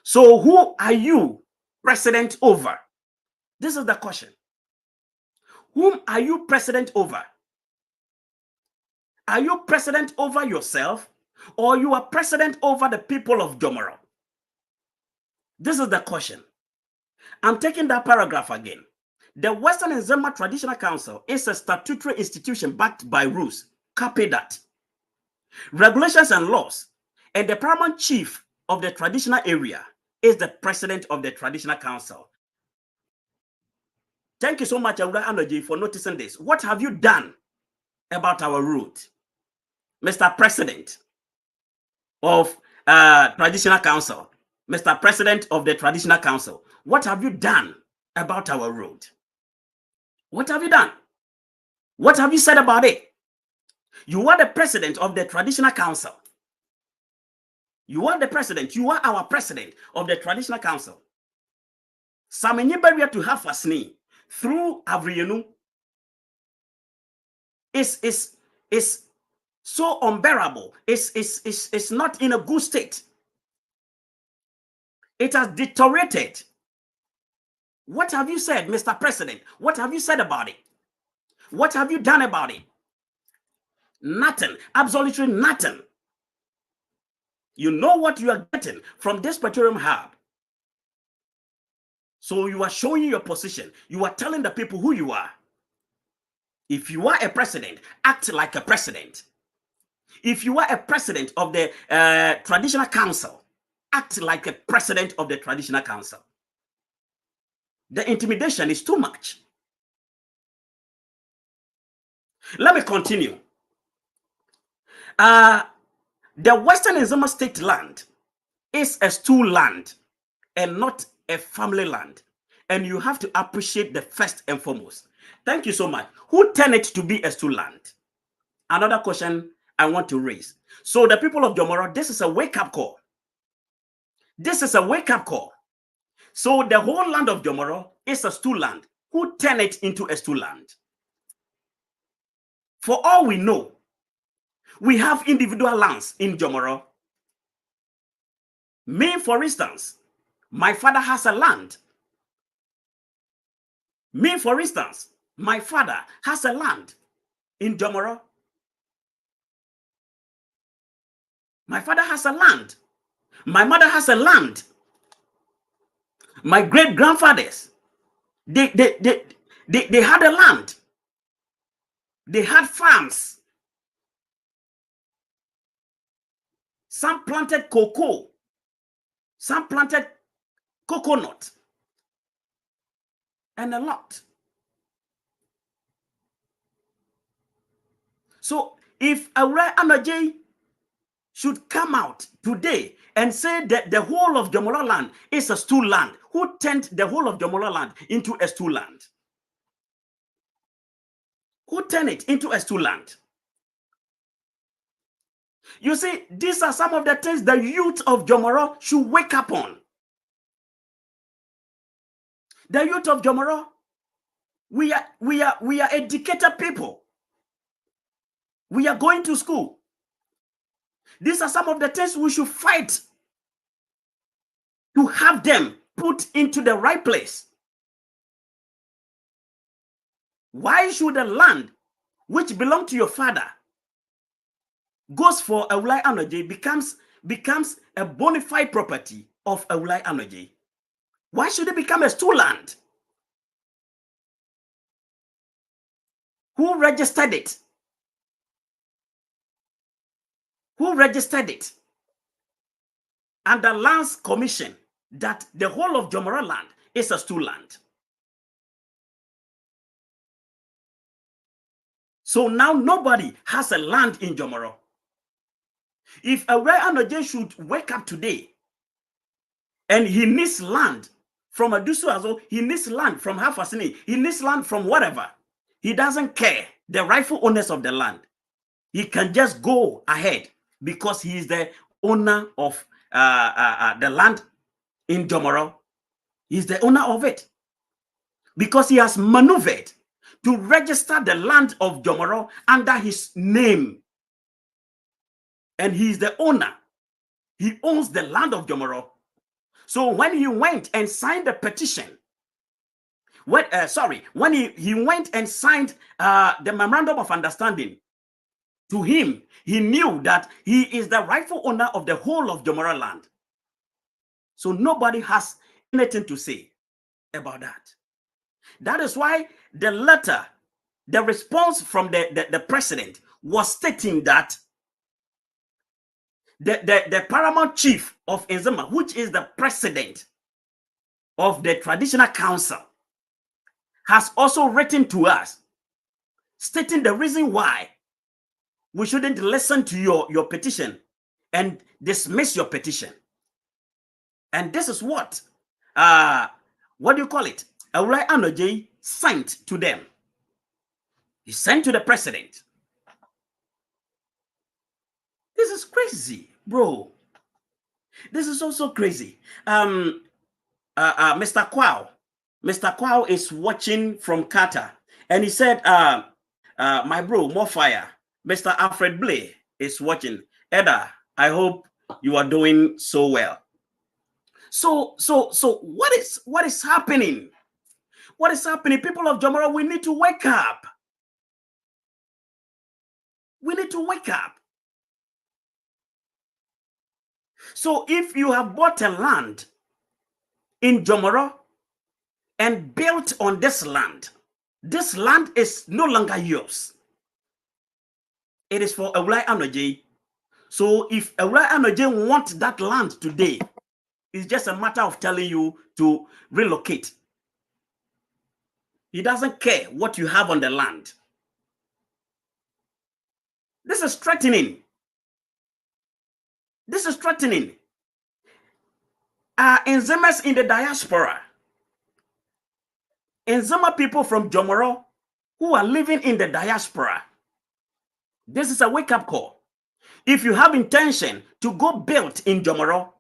So who are you president over? This is the question. Whom are you president over? Are you president over yourself, or you are president over the people of JOMORO? This is the question. I'm taking that paragraph again. The Western Nzema Traditional Council is a statutory institution backed by rules. Copy that. Regulations and laws, and the paramount chief of the traditional area is the president of the Traditional Council. Thank you so much, AWULAE ANNOR, for noticing this. What have you done about our route, Mr. President of Traditional Council? Mr. President of the Traditional Council, what have you done about our route? What have you done? What have you said about it? You are the president of the Traditional Council. You are the president. You are our president of the Traditional Council. Samenye barrier to have a snee through Avrienu is so unbearable. It's not in a good state. It has deteriorated. What have you said, Mr. President? What have you said about it? What have you done about it? Nothing. Absolutely nothing. You know what you are getting from this petroleum hub. So you are showing your position. You are telling the people who you are. If you are a president, act like a president. If you are a president of the Traditional Council, act like a president of the Traditional Council. The intimidation is too much. Let me continue. The Western Nzema state land is a stool land and not a family land. And you have to appreciate the first and foremost. Thank you so much. Who turned it to be a stool land? Another question I want to raise. So the people of JOMORO, this is a wake-up call. This is a wake-up call. So the whole land of JOMORO is a stool land. Who turned it into a stool land? For all we know, we have individual lands in JOMORO. Me, for instance, my father has a land. Me, for instance, my father has a land in JOMORO. My father has a land. My mother has a land. My great-grandfathers, they had a land. They had farms. Some planted cocoa. Some planted coconut. And a lot. So if AWULAE ANNOR should come out today and say that the whole of JOMORO land is a stool land, who turned the whole of JOMORO land into a stool land? Who turned it into a stool land? You see, these are some of the things the youth of JOMORO should wake up on. The youth of JOMORO, we are educated people. We are going to school. These are some of the things we should fight to have them put into the right place. Why should the land which belongs to your father goes for AWULAE ANNOR becomes a bona fide property of AWULAE ANNOR? Why should it become a stool land? Who registered it? Who registered it? And the Lands Commission that the whole of JOMORO land is a stool land. So now nobody has a land in JOMORO. If AWULAE ANNOR should wake up today and he needs land from Adusu Azo, he needs land from Hafasini, he needs land from whatever, he doesn't care the rightful owners of the land. He can just go ahead because he is the owner of the land in JOMORO. He's the owner of it because he has maneuvered to register the land of JOMORO under his name. And he is the owner. He owns the land of JOMORO. So when he went and signed the petition, when he went and signed the memorandum of understanding, to him, he knew that he is the rightful owner of the whole of JOMORO land. So nobody has anything to say about that. That is why the letter, the response from the president was stating that the paramount chief of Nzema, which is the president of the traditional council, has also written to us stating the reason why we shouldn't listen to your petition and dismiss your petition. And this is what do you call it? AWULAE ANNOR sent to them. He sent to the president. This is crazy, bro. This is also crazy. Mr. Kwao is watching from Qatar, and he said, my bro, more fire. Mr. Alfred Blay is watching. Edda, I hope you are doing so well. So what is happening? What is happening? People of JOMORO, we need to wake up. We need to wake up. So if you have bought a land in JOMORO and built on this land is no longer yours. It is for AWULAE ANNOR. So if AWULAE ANNOR wants that land today, it's just a matter of telling you to relocate. He doesn't care what you have on the land. This is threatening. This is threatening. Nzemas in the diaspora. Nzema people from JOMORO who are living in the diaspora. This is a wake-up call. If you have intention to go build in JOMORO,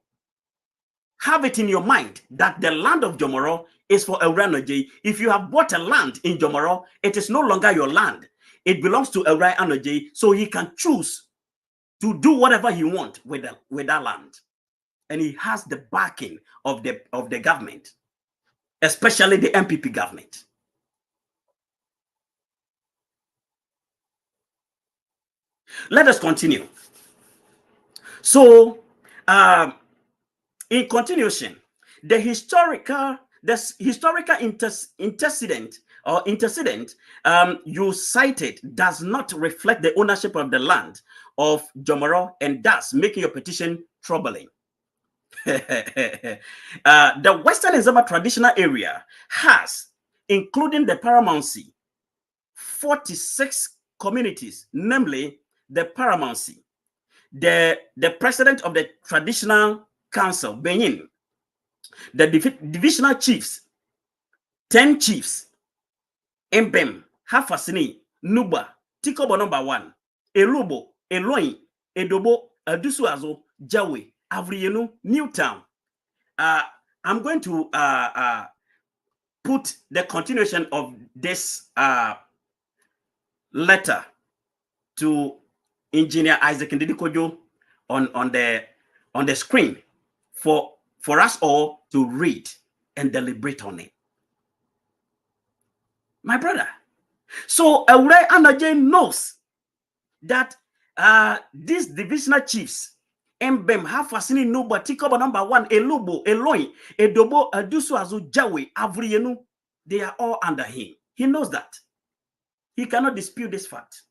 have it in your mind that the land of JOMORO is for AWULAE ANNOR. If you have bought a land in JOMORO, it is no longer your land. It belongs to AWULAE ANNOR, so he can choose to do whatever he wants with that land. And he has the backing of the government, especially the MPP government. Let us continue. So, in continuation, the historical antecedent you cited does not reflect the ownership of the land of JOMORO, and thus making your petition troubling. The Western Nzema traditional area has, including the paramountcy, 46 communities, namely the paramountcy, the president of the traditional council, Benin, the divisional chiefs, 10 chiefs, Mbem, Hafasini, Nuba, Tikobo number 1, Elubo, Eloin, Edobo, Adusuazo, Jawe, Avrienu, Newtown. I'm going to put the continuation of this letter to Engineer Isaac Ndidikojo on the screen for us all to read and deliberate on it. My brother. So AWULAE ANNOR knows that these divisional chiefs, Mbem, Hafasini, Nuba, Tikoba number 1, Elubo, Eloin, Edobo, Adusuazo, Jawe, Avrienu, they are all under him. He knows that. He cannot dispute this fact.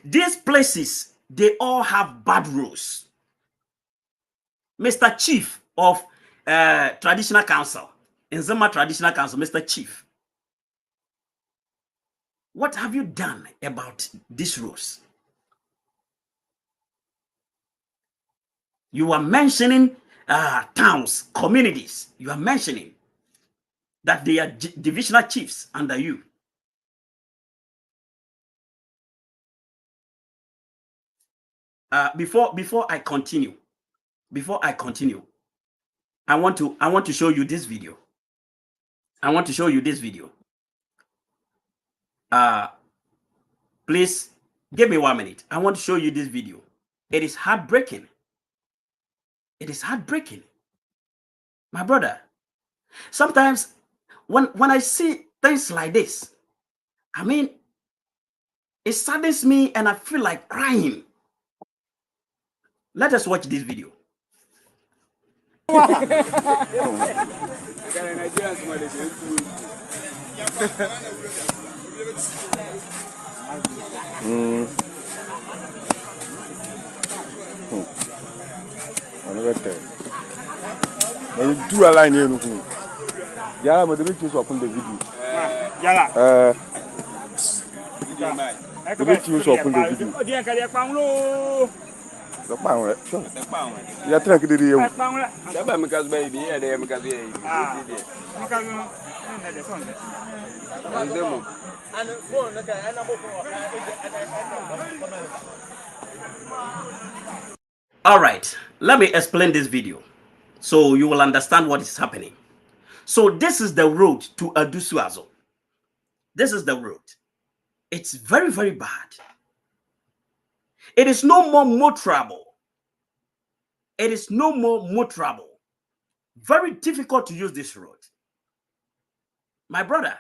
These places, they all have bad rules. Mr. Chief of Traditional Council, Nzema Traditional Council, Mr. Chief, what have you done about these rules? You are mentioning towns, communities. You are mentioning that they are divisional chiefs under you. Before I continue, I want to show you this video. I want to show you this video. Please give me 1 minute. I want to show you this video. It is heartbreaking. It is heartbreaking. My brother, sometimes when I see things like this, I mean, it saddens me and I feel like crying. Let us watch this video. Do a line here. Yeah, but the victims open the video. The victims open the video. The power, sure. You're trying to do it. Baby, yeah, they All right, let me explain this video so you will understand what is happening. So this is the road to Adusuazo. This is the road. It's very, very bad. It is no more motorable. It is no more motorable. Very difficult to use this road. My brother.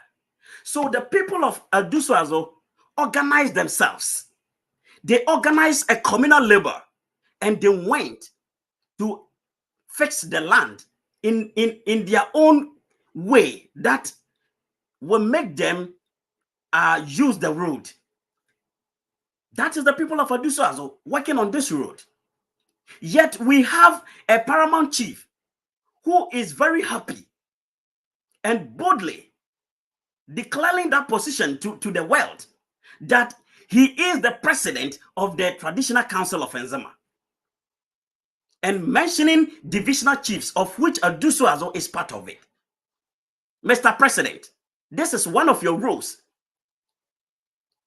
So the people of Adusuazo organized themselves. They organized a communal labor and they went to fix the land in their own way that will make them use the road. That is the people of Adusuazo working on this road. Yet we have a paramount chief who is very happy and boldly declaring that position to the world that he is the president of the Traditional Council of Nzema. And mentioning divisional chiefs, of which Adusuazo is part of it. Mr. President, this is one of your rules.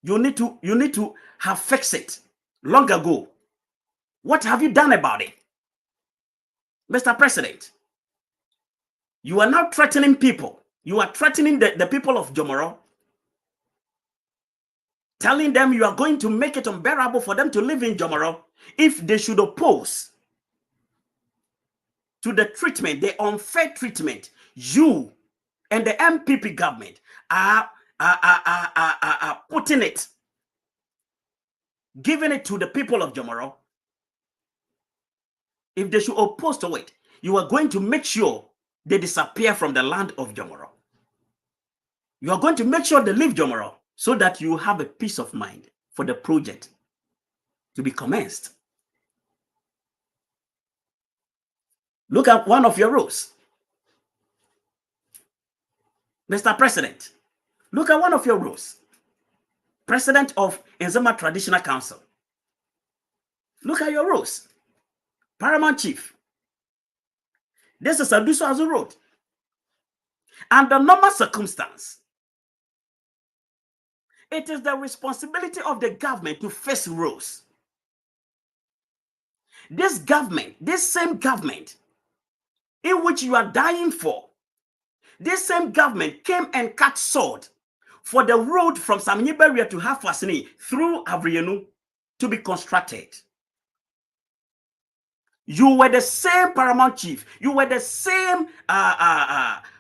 You need to have fixed it long ago. What have you done about it? Mr. President, you are now threatening people. You are threatening the people of JOMORO, telling them you are going to make it unbearable for them to live in JOMORO if they should oppose to the treatment, the unfair treatment you and the MPP government are putting it, giving it to the people of JOMORO. If they should oppose to it, you are going to make sure they disappear from the land of JOMORO. You are going to make sure they leave JOMORO so that you have a peace of mind for the project to be commenced. Look at one of your rules. Mr. President, look at one of your rules. President of Nzema Traditional Council. Look at your rules. Paramount Chief. This is Adusuazo Road. Under normal circumstance, It is the responsibility of the government to face roads. This government, this same government in which you are dying for, this same government came and cut sword for the road from Samniberia to Hafasini through Avrienu to be constructed. You were the same paramount chief. You were the same,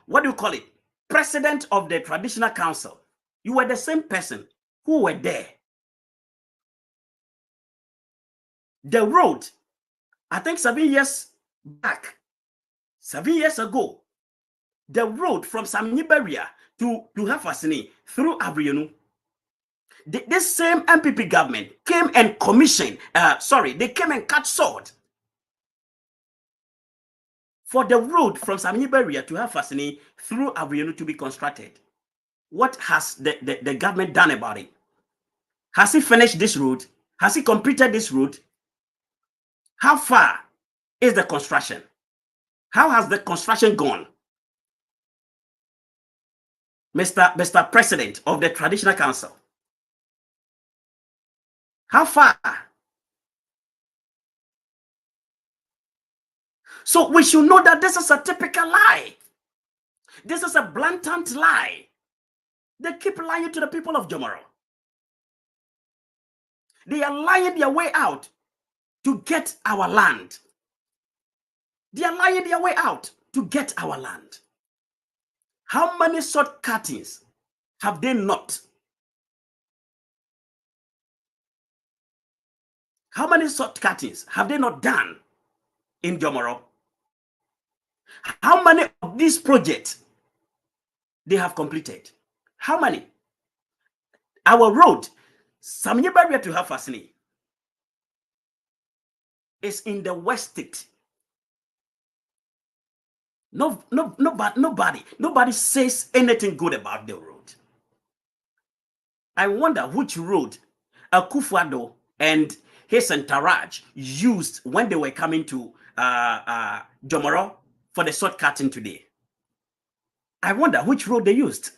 what do you call it? President of the traditional council. You were the same person who were there. The road, I think 7 years back, 7 years ago, the road from Samniberia to Hafasini through Avrienu, this same MPP government came and commissioned, they came and cut sword for the road from Samniberia to Hafasini through Avrienu to be constructed. What has the government done about it? Has he finished this road? Has he completed this road? How far is the construction? How has the construction gone? Mr. President of the Traditional Council. How far? So we should know that this is a typical lie. This is a blatant lie. They keep lying to the people of JOMORO. They are lying their way out to get our land. They are lying their way out to get our land. How many sword cuttings have they not? How many sword cuttings have they not done in JOMORO? How many of these projects they have completed? How many? Our road, Samniberia to Hafasini, is in the West State. Nobody says anything good about the road. I wonder which road Akufo-Addo and his entourage used when they were coming to JOMORO for the sword cutting today. I wonder which road they used.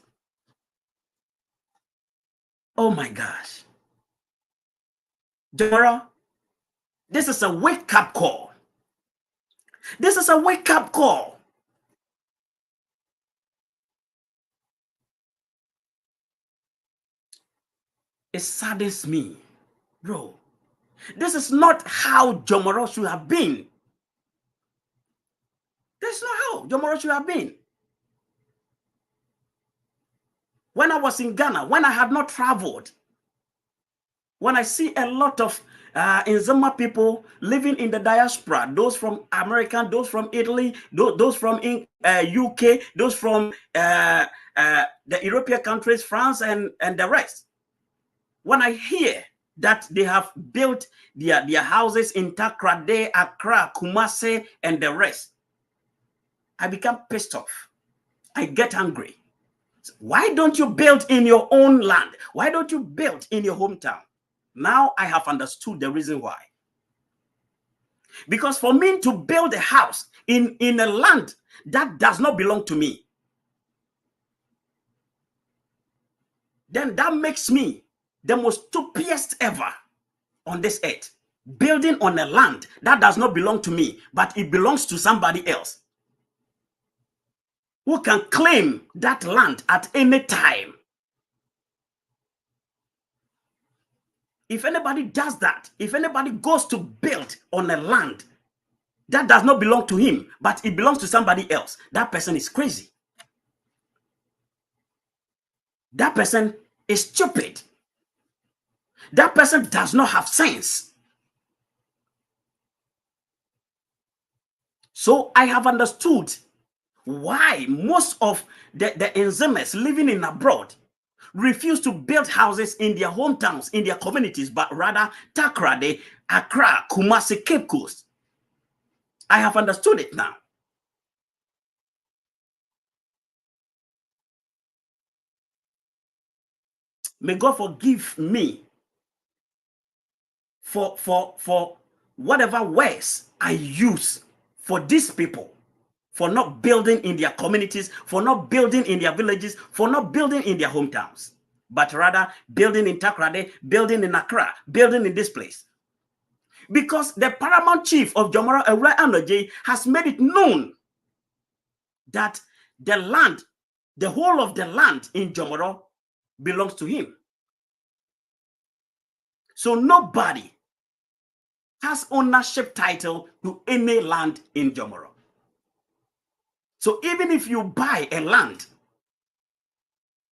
Oh my gosh. JOMORO, this is a wake-up call. This is a wake-up call. It saddens me, bro. This is not how JOMORO should have been. That's not how JOMORO should have been. When I was in Ghana, when I had not traveled, when I see a lot of Nzema people living in the diaspora, those from America, those from Italy, those from UK, those from the European countries, France and the rest. When I hear that they have built their houses in Takrade, Accra, Kumasi, and the rest, I become pissed off. I get angry. Why don't you build in your own land? Why don't you build in your hometown? Now I have understood the reason why. Because for me to build a house in a land that does not belong to me, then that makes me the most stupidest ever on this earth. Building on a land that does not belong to me, but it belongs to somebody else, who can claim that land at any time. If anybody does that, if anybody goes to build on a land that does not belong to him, but it belongs to somebody else, that person is crazy. That person is stupid. That person does not have sense. So I have understood why most of the Nzemas living in abroad refuse to build houses in their hometowns, in their communities, but rather Takrade, Accra, Kumasi, Cape Coast. I have understood it now. May God forgive me for whatever words I use for these people, for not building in their communities, for not building in their villages, for not building in their hometowns. but rather building in Takrade, building in Accra, building in this place. Because the paramount chief of Jomoro, AWULAE ANNOR, has made it known that the land, the whole of the land in Jomoro belongs to him. So nobody has ownership title to any land in Jomoro. So even if you buy a land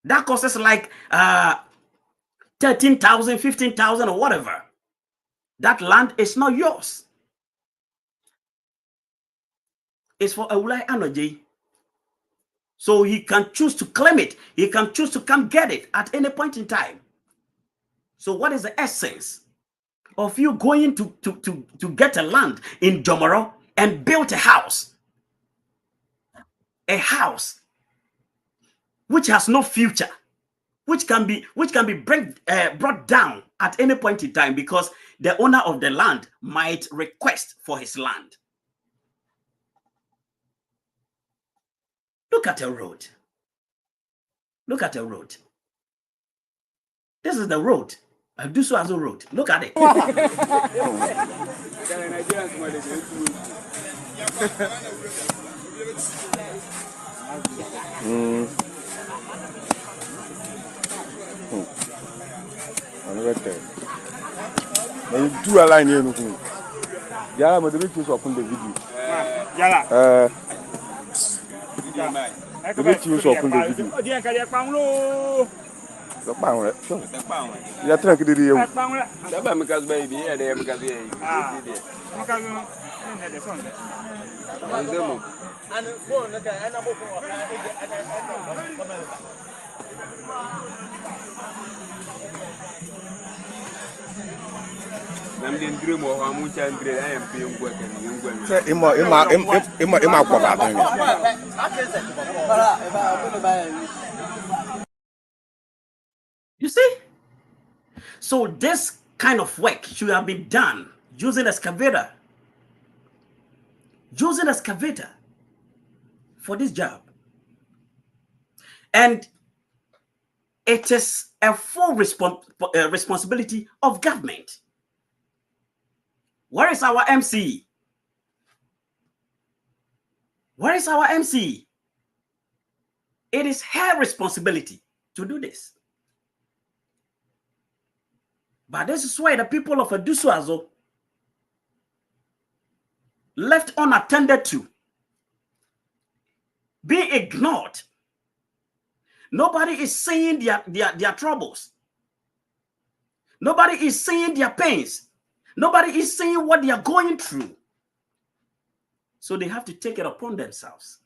that costs like 13,000, 15,000 or whatever, that land is not yours. It's for AWULAE ANNOR. So he can choose to claim it. He can choose to come get it at any point in time. So what is the essence of you going to get a land in Jomoro and build a house? A house which has no future, which can be brought down at any point in time because the owner of the land might request for his land. Look at a road. Look at a road. This is the road. ADJAYE road. Look at it. Do a line here. Yala, but the pictures open the video. Yala. The pictures open the video. The pound. You are trying to do it. Because baby, yeah, they have I'm the dream of how much I'm great. I am being working. You see? So this kind of work should have been done using excavator. Using excavator for this job. And it is a full responsibility of government. Where is our MC? Where is our MC? It is her responsibility to do this. But this is why the people of ADJAYE left unattended to, being ignored. Nobody is seeing their troubles. Nobody is seeing their pains. Nobody is seeing what they are going through. So they have to take it upon themselves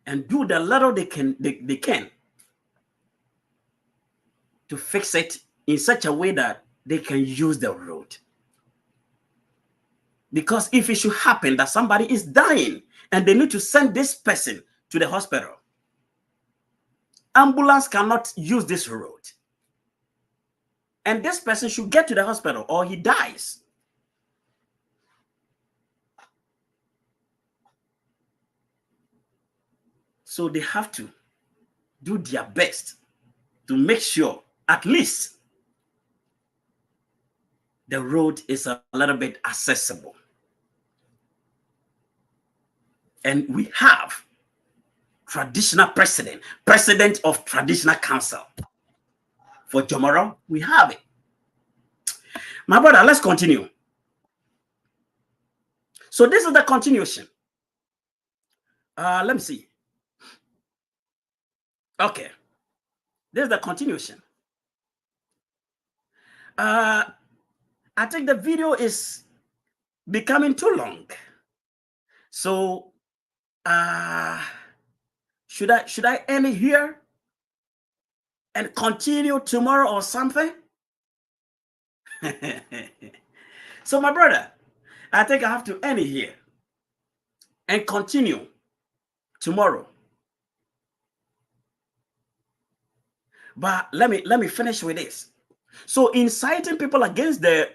and do the little they can to fix it in such a way that they can use the road. Because if it should happen that somebody is dying and they need to send this person to the hospital, ambulance cannot use this road. And this person should get to the hospital or he dies. So they have to do their best to make sure at least the road is a little bit accessible. And we have traditional president of traditional council. For Jomoro, we have it. My brother, let's continue. So this is the continuation. Let me see. Okay. This is the continuation. I think the video is becoming too long. So should I end it here and continue tomorrow or something? So my brother, I think I have to end it here and continue tomorrow. But let me finish with this. So inciting people against the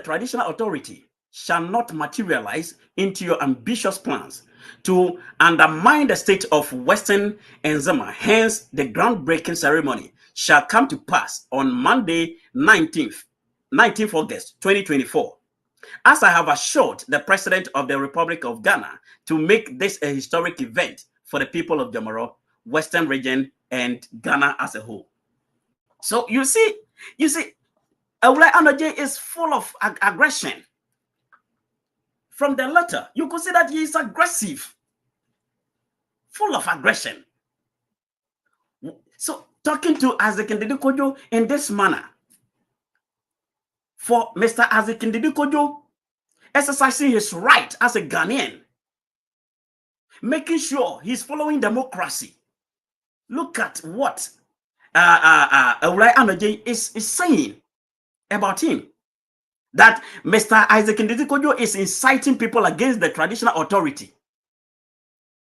traditional authority shall not materialize into your ambitious plans to undermine the state of Western Nzema. Hence, the groundbreaking ceremony shall come to pass on Monday, 19th August 2024. As I have assured the President of the Republic of Ghana to make this a historic event for the people of JOMORO, Western region, and Ghana as a whole. So you see, AWULAE ANNOR is full of aggression. From the letter, you could see that he is aggressive, full of aggression. So talking to Isaac Ndidi Kojo in this manner, for Mr. Isaac Ndidi Kojo exercising his right as a Ghanaian, making sure he's following democracy. Look at what AWULAE ANNOR is saying about him. That Mr. Isaac Ndidi Kojo is inciting people against the traditional authority.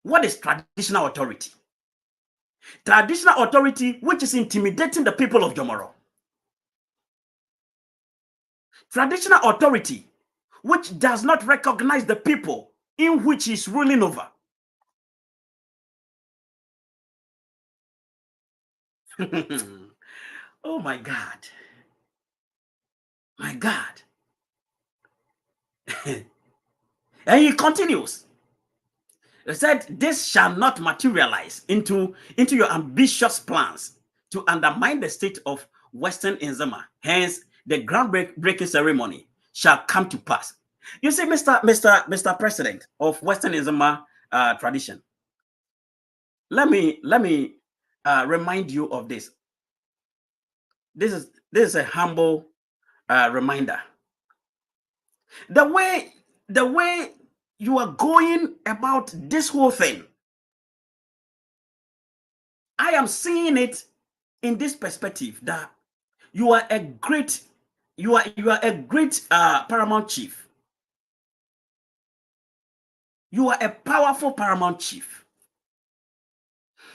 What is traditional authority? Traditional authority which is intimidating the people of JOMORO. Traditional authority which does not recognize the people in which he is ruling over. Oh my God. My God. And he continues. He said, this shall not materialize into your ambitious plans to undermine the state of Western Nzema. Hence, the groundbreaking ceremony shall come to pass. You see, Mr. President of Western Nzema tradition, let me remind you of this. This is a humble reminder. The way you are going about this whole thing, I am seeing it in this perspective that you are a great paramount chief. You are a powerful paramount chief.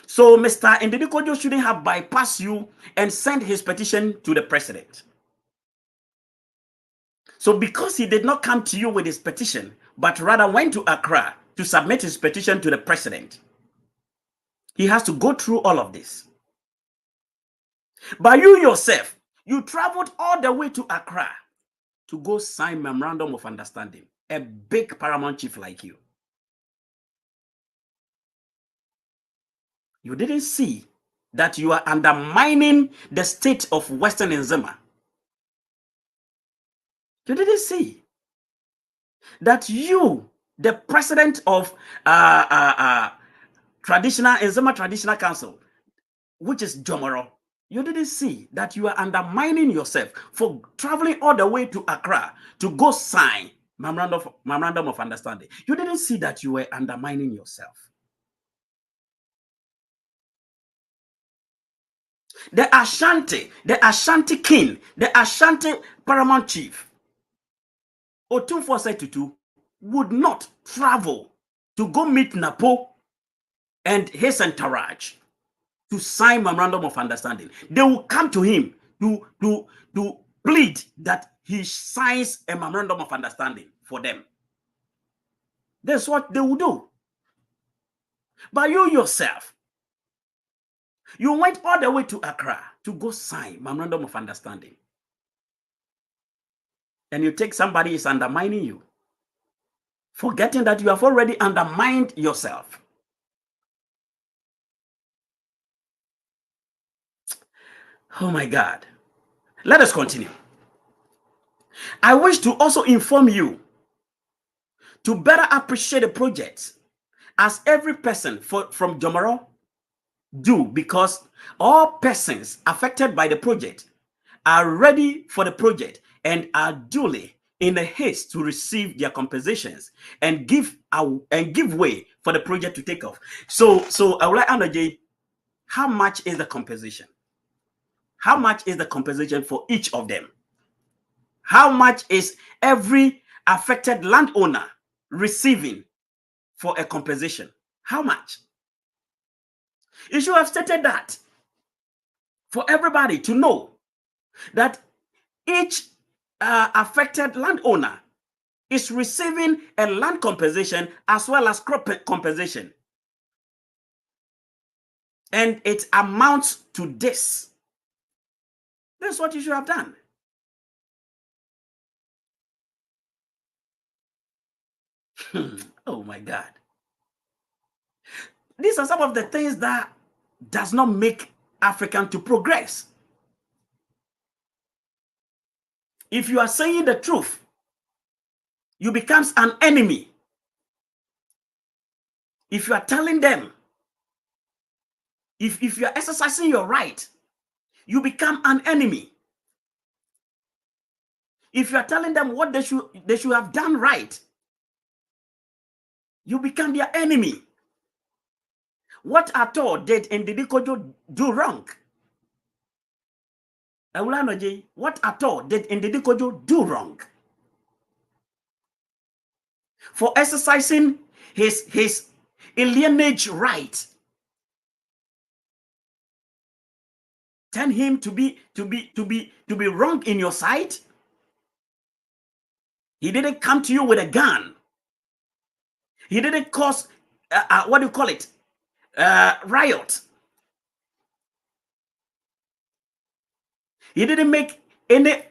So Mr. Ndidi Kojo shouldn't have bypassed you and sent his petition to the president. So because he did not come to you with his petition, but rather went to Accra to submit his petition to the president, he has to go through all of this. But you yourself, you traveled all the way to Accra to go sign memorandum of understanding. A big paramount chief like you. You didn't see that you are undermining the state of Western Nzema. You didn't see that you, the president of Nzema Traditional Council, which is JOMORO, you didn't see that you are undermining yourself for traveling all the way to Accra to go sign memorandum of understanding. You didn't see that you were undermining yourself. The Ashanti king, the Ashanti paramount chief, Otumfuo Setutu, would not travel to go meet Napo and his entourage to sign memorandum of understanding. They will come to him to plead that he signs a memorandum of understanding for them. That's what they will do. But you yourself, you went all the way to Accra to go sign memorandum of understanding. And you take somebody is undermining you, forgetting that you have already undermined yourself. Oh my God. Let us continue. I wish to also inform you to better appreciate the project as every person from JOMORO do, because all persons affected by the project are ready for the project and are duly in a haste to receive their compensations and give way for the project to take off. So AWULAE ANNOR, how much is the compensation? How much is the compensation for each of them? How much is every affected landowner receiving for a compensation? How much? You should have stated that for everybody to know that each affected landowner is receiving a land compensation as well as crop compensation. And it amounts to this. That's what you should have done. Oh my God. These are some of the things that does not make African to progress. If you are saying the truth, you become an enemy. If you are telling them, if you are exercising your right, you become an enemy. If you are telling them what they should have done right, you become their enemy. What at all did Ndidi Kojo do wrong? AWULAE, what at all did Ndidi Kojo do wrong? For exercising his lineage right, turn him to be wrong in your sight. He didn't come to you with a gun. He didn't cause what do you call it? Riot. He didn't make any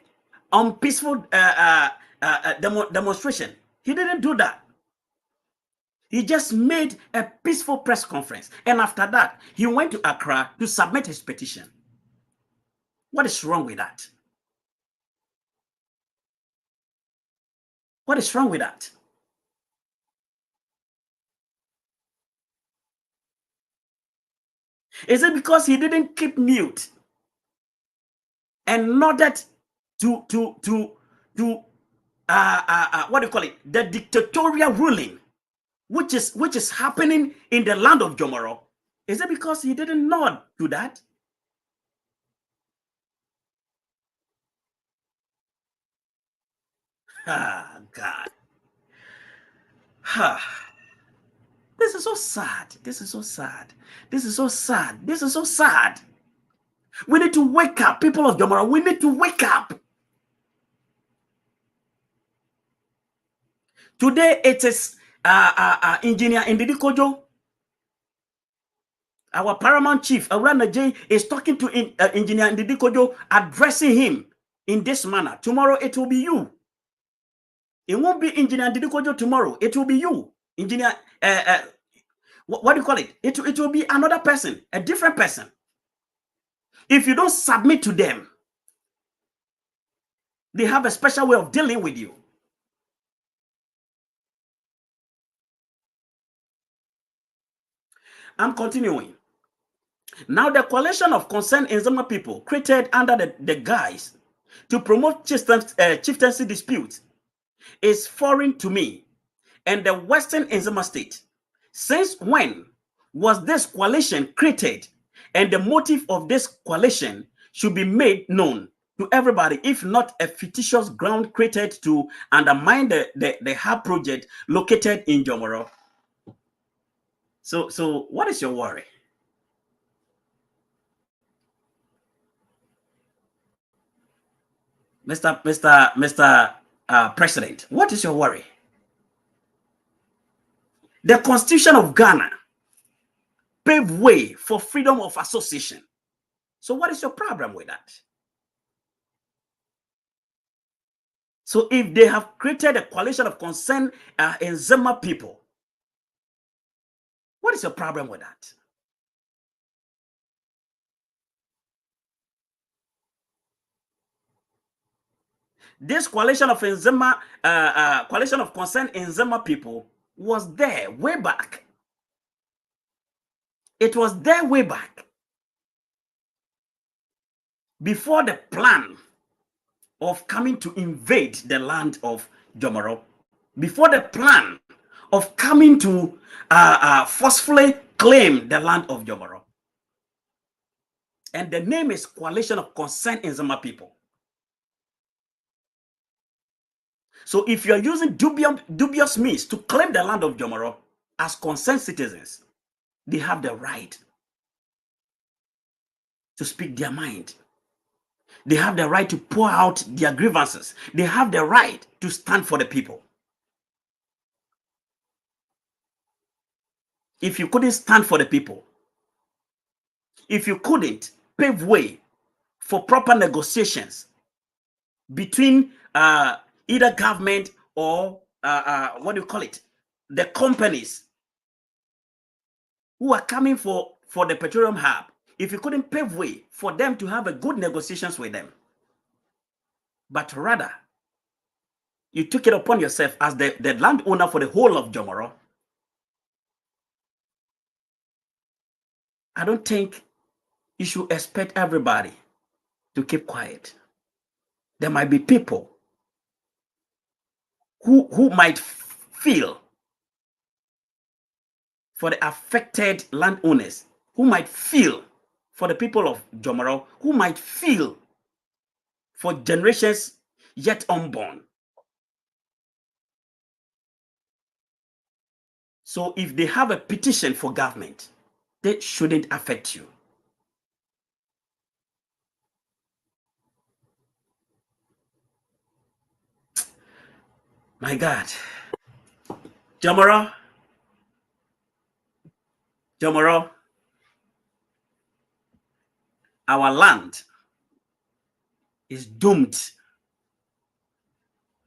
unpeaceful demonstration. He didn't do that. He just made a peaceful press conference. And after that, he went to Accra to submit his petition. What is wrong with that? What is wrong with that? Is it because he didn't keep mute and nodded to what do you call it? The dictatorial ruling, which is happening in the land of Jomoro? Is it because he didn't nod to that? Ah, God. This is so sad. This is so sad. This is so sad. This is so sad. We need to wake up, people of Jomoro. We need to wake up. Today it is Engineer Ndidi Kojo, our paramount chief, ADJAYE, is talking to Engineer Ndidi Kojo, addressing him in this manner. Tomorrow it will be you. It won't be Engineer Ndidi Kojo tomorrow. It will be you, Engineer. What do you call it? It will be another person, a different person. If you don't submit to them, they have a special way of dealing with you. I'm continuing. Now, the coalition of concerned Nzema people created under the guise to promote chieftaincy disputes is foreign to me and the Western Nzema state. Since when was this coalition created, and the motive of this coalition should be made known to everybody, if not a fictitious ground created to undermine the hub project located in Jomoro? So what is your worry? Mr. President, what is your worry? The Constitution of Ghana paved way for freedom of association. So what is your problem with that? So if they have created a coalition of concerned Nzema people, what is your problem with that? This coalition of Nzema, coalition of concerned Nzema people was there way back. It was there way back. Before the plan of coming to invade the land of Jomoro, before the plan of coming to forcefully claim the land of Jomoro. And the name is Coalition of Concerned Nzema People. So if you're using dubious means to claim the land of Jomoro as concerned citizens, they have the right to speak their mind. They have the right to pour out their grievances. They have the right to stand for the people. if you couldn't stand for the people, if you couldn't pave way for proper negotiations between either government or what do you call it, the companies who are coming for the petroleum hub, if you couldn't pave way for them to have a good negotiations with them, but rather you took it upon yourself as the landowner for the whole of JOMORO, I don't think you should expect everybody to keep quiet. There might be people who might feel for the affected landowners, who might feel for the people of JOMORO, who might feel for generations yet unborn. So if they have a petition for government, that shouldn't affect you. My God. JOMORO, our land is doomed.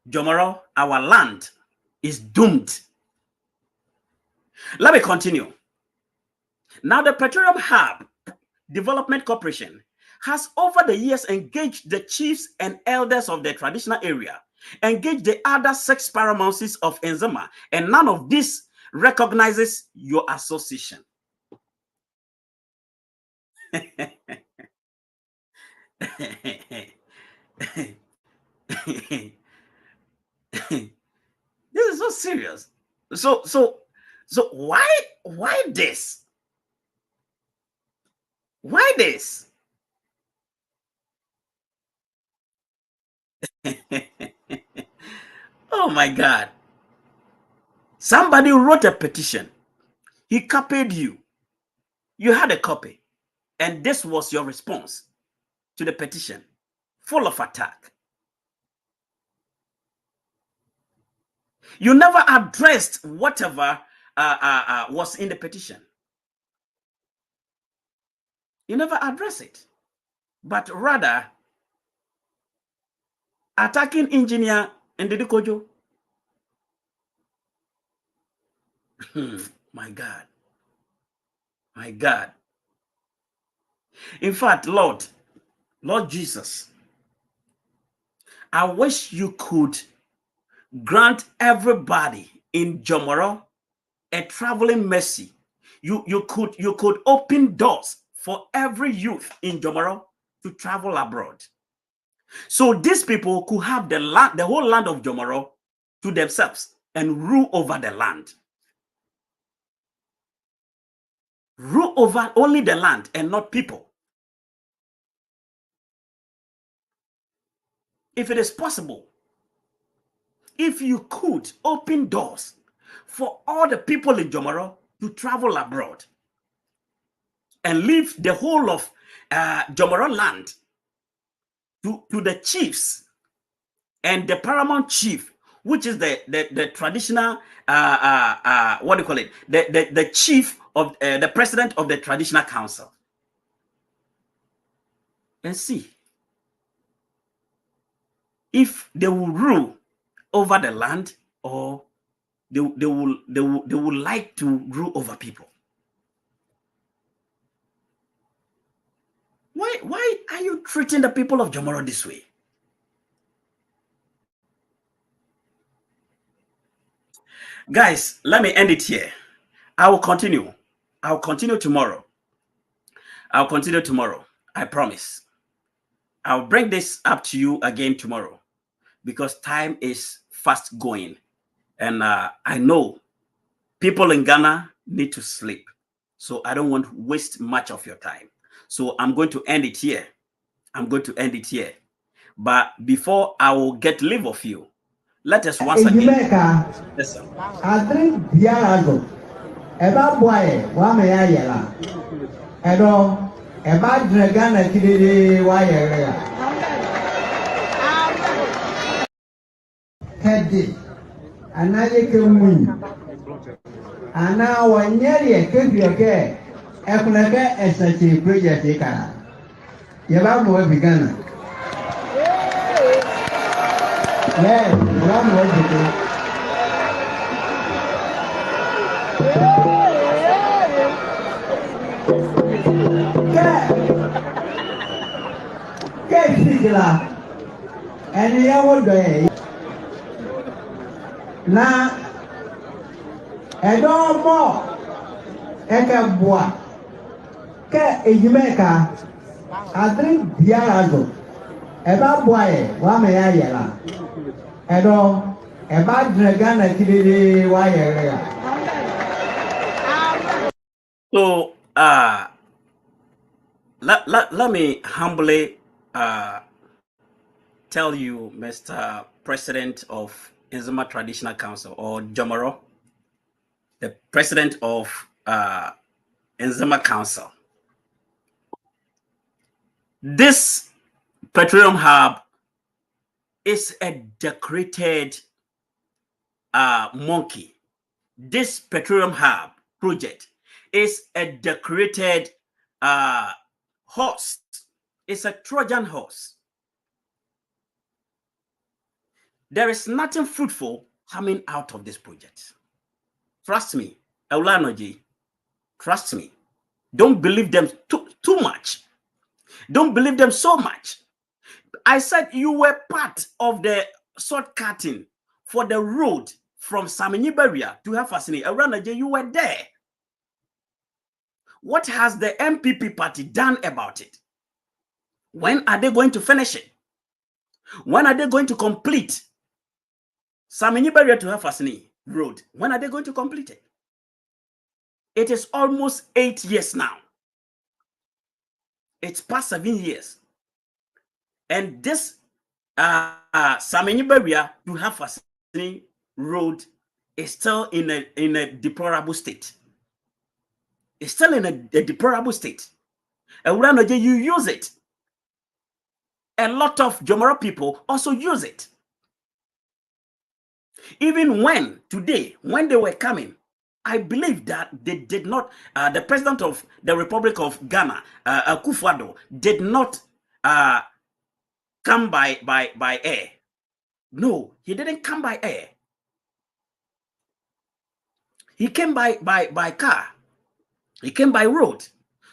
JOMORO, our land is doomed. Let me continue. Now, the Petroleum Hub Development Corporation has over the years engaged the chiefs and elders of the traditional area, engaged the other 6 paramounts of Nzema, and none of this recognizes your association. This is so serious. So why this? Why this? Oh my God. Somebody wrote a petition. He copied you. You had a copy. And this was your response to the petition, full of attack. You never addressed whatever was in the petition. You never address it, but rather attacking engineer Ndidikojo. My God. My God. In fact, Lord Jesus, I wish you could grant everybody in JOMORO a traveling mercy. You could open doors for every youth in JOMORO to travel abroad. So these people could have the whole land of JOMORO to themselves and rule over the land. Rule over only the land and not people. If it is possible, if you could open doors for all the people in JOMORO to travel abroad and leave the whole of JOMORO land to the chiefs and the paramount chief, which is the traditional what do you call it, the chief of the president of the traditional council, and see if they will rule over the land or they will like to rule over people. Why are you treating the people of JOMORO this way? Guys, let me end it here. I will continue. I'll continue tomorrow. I promise. I'll bring this up to you again tomorrow because time is fast going. And I know people in Ghana need to sleep. So I don't want to waste much of your time. So I'm going to end it here. But before I will get leave of you, let us once again. Listen. ana wanyeri kefioke ekunaka esachi project kara yaba mo bigana yeah yaba mo bigana ke sigla eni yawo do na edomo eke boa ke ejimeka adri biarazo eba boa e wa me ya yela edo eba draga na kidede wa yela. So let me humbly tell you, Mr. President of Nzema Traditional Council, or JOMORO, the president of Nzema Council. This petroleum hub is a decorated monkey. This petroleum hub project is a decorated horse. It's a Trojan horse. There is nothing fruitful coming out of this project. Trust me, AWULAE, trust me. Don't believe them too much. Don't believe them so much. I said you were part of the shortcutting for the road from Saminiberia to Hafasini. AWULAE, you were there. What has the MPP party done about it? When are they going to finish it? When are they going to complete Saminiberia to Hafasini road? When are they going to complete it? It is almost 8 years now. It's past 7 years. And this Saminiberia to Hafasini road is still in a deplorable state. It's still in a deplorable state. AWULAE, you use it. A lot of JOMORO people also use it. Even when today, when they were coming, I believe that they did not, the president of the Republic of Ghana, Akufo-Addo, did not come by air. No, he didn't come by air. He came by car. He came by road.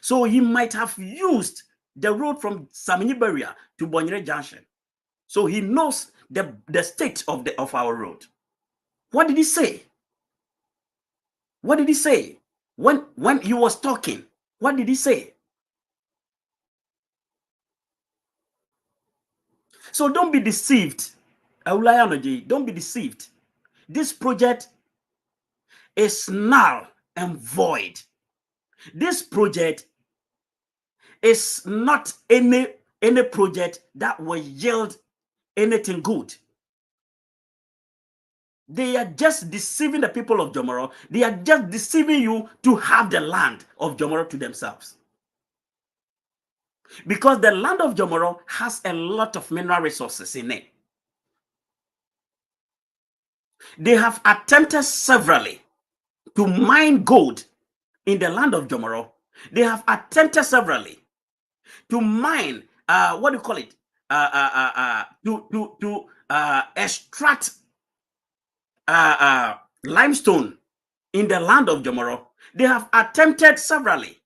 So he might have used the road from Saminiberia to Bonyere Junction. So he knows the state of our road. What did he say? What did he say? When he was talking, what did he say? So don't be deceived. AWULAE, don't be deceived. This project is null and void. This project is not any project that will yield anything good. They are just deceiving the people of JOMORO. They are just deceiving you to have the land of JOMORO to themselves. Because the land of JOMORO has a lot of mineral resources in it. They have attempted severally to mine gold in the land of JOMORO. They have attempted severally to mine, what do you call it? To extract limestone in the land of JOMORO. They have attempted severally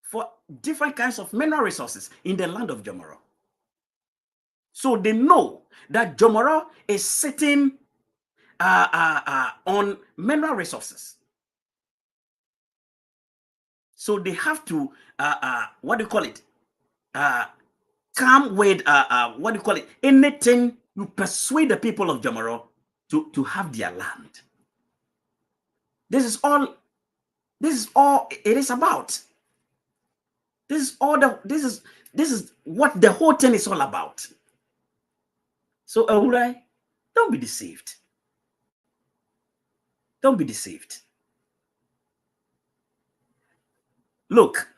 for different kinds of mineral resources in the land of JOMORO. So they know that JOMORO is sitting on mineral resources. So they have to, what do you call it? Come with, what do you call it? Anything to persuade the people of JOMORO to have their land. This is all it is about. This is what the whole thing is all about. So AWULAE, don't be deceived. Don't be deceived. Look,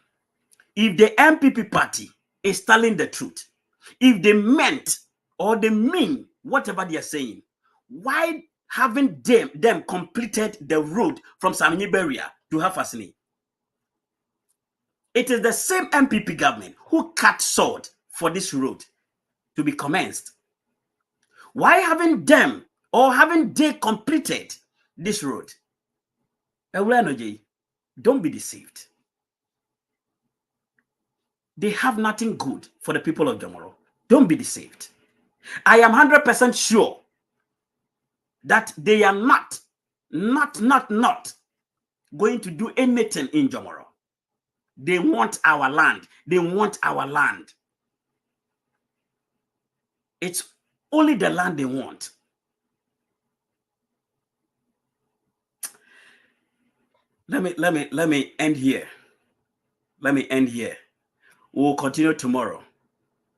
if the MPP party is telling the truth, if they meant or they mean whatever they are saying, why having them completed the road from Samniberia to Hafasini. It is the same MPP government who cut sword for this road to be commenced. Why haven't they completed this road? AWULAE, don't be deceived. They have nothing good for the people of Jomoro. Don't be deceived. I am 100% sure that they are not going to do anything in Jomoro. They want our land. They want our land. It's only the land they want. Let me end here. Let me end here. We'll continue tomorrow.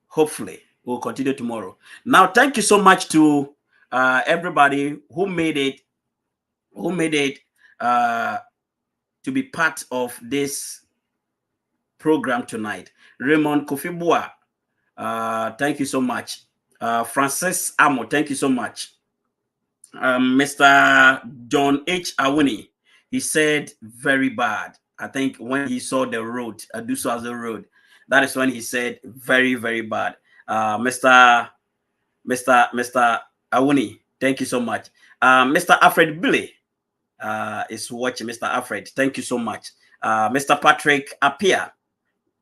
Hopefully, we'll continue tomorrow. Now, thank you so much to everybody who made it to be part of this program tonight. Raymond Kofibua, thank you so much. Francis Amo, thank you so much. Mr. John H. Awuni, he said very bad. I think when he saw the road, Aduso Road, that is when he said very, very bad. Mr. Awuni, thank you so much. Mr. Alfred Billy is watching. Mr. Alfred, thank you so much. Mr. Patrick Apia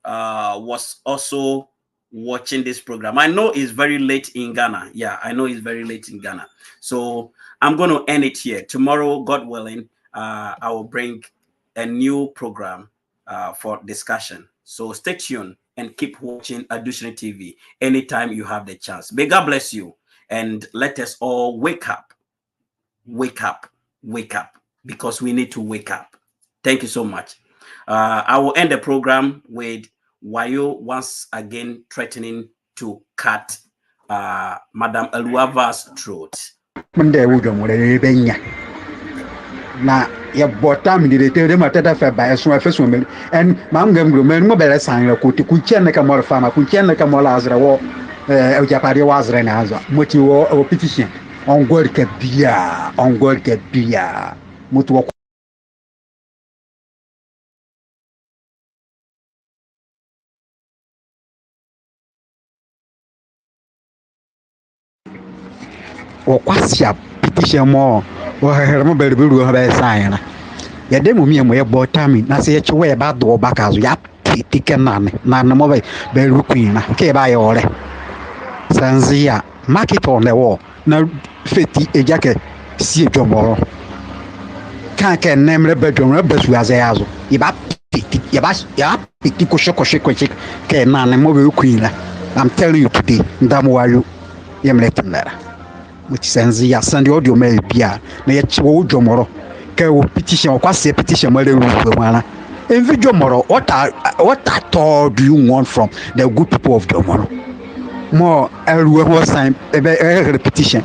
was also watching this program. I know it's very late in Ghana. Yeah, I know it's very late in Ghana. So I'm going to end it here. Tomorrow, God willing, I will bring a new program for discussion. So stay tuned and keep watching Additional TV anytime you have the chance. May God bless you, and let us all wake up, because we need to wake up. Thank you so much. I will end the program with Wayo once again threatening to cut Madam Eluava's throat. Na ya botam di de matata fa ba so fa so mel en mam ngam gro mel mo bele san la ko ti ku chen ka mor fama ku chen ka mor azra wo e ja pari wa azra na azo moti wo o petition on gor ke bia moti wo o kwasia petition mo o her mo bele belu ha ba san na ya de mo mi mo ye botami na se ye chwe ba do ba kazo ya tike nane mo be rukwina ke ba yore sanzia market on the wall na feti ejake si Jomoro kan ke nemre be Jomoro be su azayazo ya piti ko ke nane mo be rukwina. I'm telling you today ndamo wayo yemletimera muti sanzia sandi audio me bia na ye chwo Jomoro ke o petition kwa se petition mo le ruwe mana. In Jomoro, what at all do you want from the good people of Jomoro? More every time a repetition.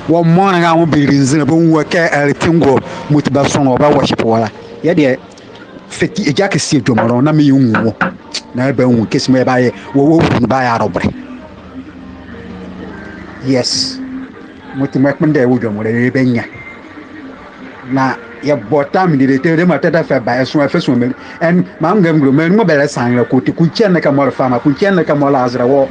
One morning I will be reasonable work everything go motivation or worship wala. Yeah, dear, 50 a jacket see Jomoro, na me you never kiss me by Arabre. Yes, Mutimakman de Jomoro, Benya. Na ya botam di de te matata fa ba so fa so mel en mam ngam gro mel mo bele san la ko ti ku chen ka mor fama ku chen ka mor azra wo